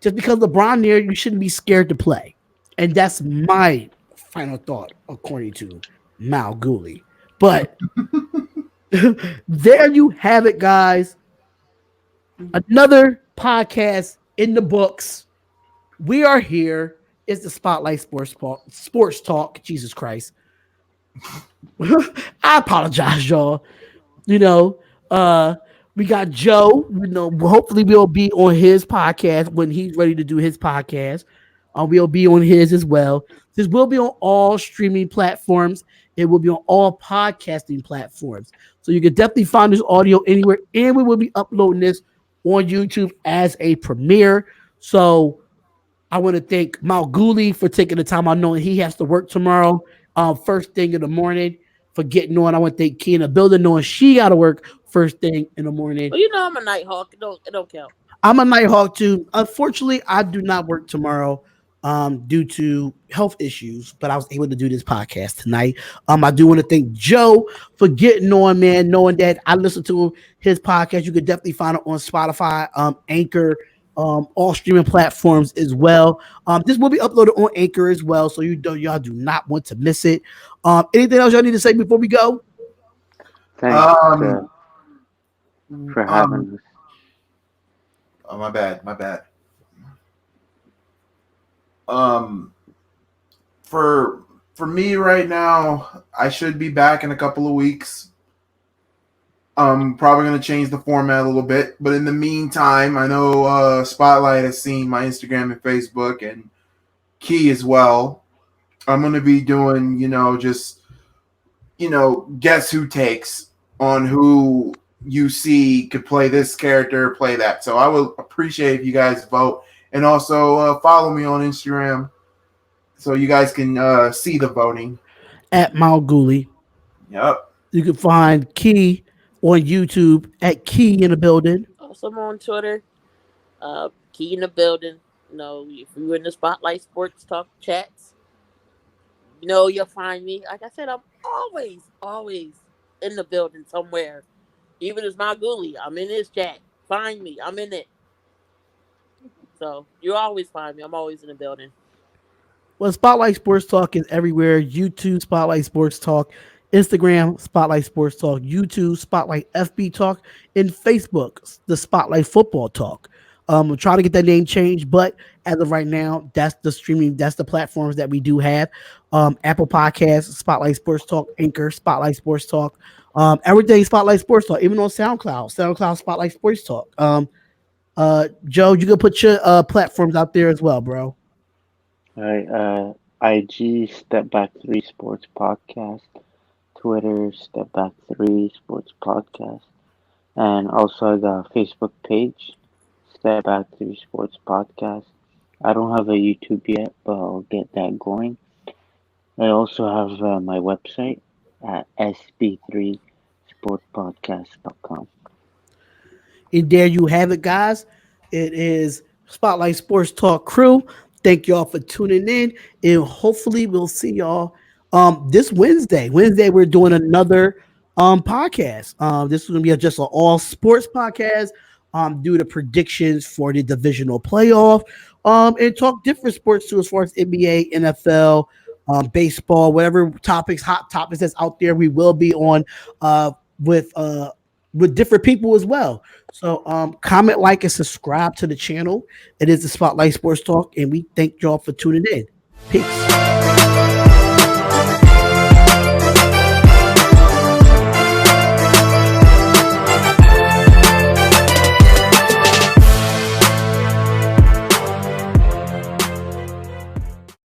Just because LeBron there, you shouldn't be scared to play. And that's my final thought, according to Malcgoolie. But there you have it, guys. Another podcast in the books. We are here. It's the Spotlight Sports Talk. Jesus Christ. I apologize, y'all. You know, we got Joe. Hopefully we'll be on his podcast when he's ready to do his podcast. We'll be on his as well. This will be on all streaming platforms. It will be on all podcasting platforms. So you can definitely find this audio anywhere, and we will be uploading this on YouTube as a premiere. So I want to thank Malcgoolie for taking the time. I know he has to work tomorrow, first thing in the morning, for getting on. I want to thank Key Building, knowing she got to work first thing in the morning. Well, you know I'm a night hawk. It don't count. I'm a Nighthawk too. Unfortunately, I do not work tomorrow due to health issues, but I was able to do this podcast tonight. I do want to thank Joe for getting on, man, knowing that I listen to his podcast. You could definitely find it on Spotify, Anchor, all streaming platforms as well. This will be uploaded on Anchor as well, so y'all do not want to miss it. Anything else y'all need to say before we go? Thanks Um, for um, having us. oh, my bad. Um, for For me right now, I should be back in a couple of weeks. I'm probably going to change the format a little bit, but in the meantime, I know Spotlight has seen my Instagram and Facebook, and Key as well. I'm going to be doing, just guess who takes on who you see could play this character, play that. So I would appreciate if you guys vote, and also follow me on Instagram so you guys can see the voting. At Malcgoolie. Yep. You can find Key on YouTube at Key in the building. Also, I'm on Twitter. Key in the building. If you're in the Spotlight Sports Talk chats, you'll find me. Like I said, I'm always in the building somewhere. Even as my ghoulie, I'm in this chat. Find me. I'm in it. So you always find me. I'm always in the building. Well, Spotlight Sports Talk is everywhere. YouTube, Spotlight Sports Talk. Instagram, Spotlight Sports Talk. YouTube, Spotlight FB Talk. And Facebook, the Spotlight Football Talk. I'm trying to get that name changed, but as of right now, that's the platforms that we do have. Apple Podcasts, Spotlight Sports Talk, Anchor, Spotlight Sports Talk. Everything Spotlight Sports Talk, even on SoundCloud, Spotlight Sports Talk. Joe, you can put your platforms out there as well, bro. All right, IG Step Back 3 Sports Podcast, Twitter Step Back 3 Sports Podcast, and also the Facebook page Step Back 3 Sports Podcast. I don't have a YouTube yet, but I'll get that going. I also have my website at sb3sportpodcast.com. And there you have it, guys. It is Spotlight Sports Talk crew. Thank y'all for tuning in, and hopefully we'll see y'all this Wednesday. Wednesday we're doing another podcast. This is gonna be just an all sports podcast. Do the predictions for the divisional playoff. And talk different sports too, as far as NBA, NFL, baseball, whatever hot topics that's out there. We will be on with different people as well. So comment, like, and subscribe to the channel. It is the Spotlight Sports Talk, and we thank y'all for tuning in. Peace.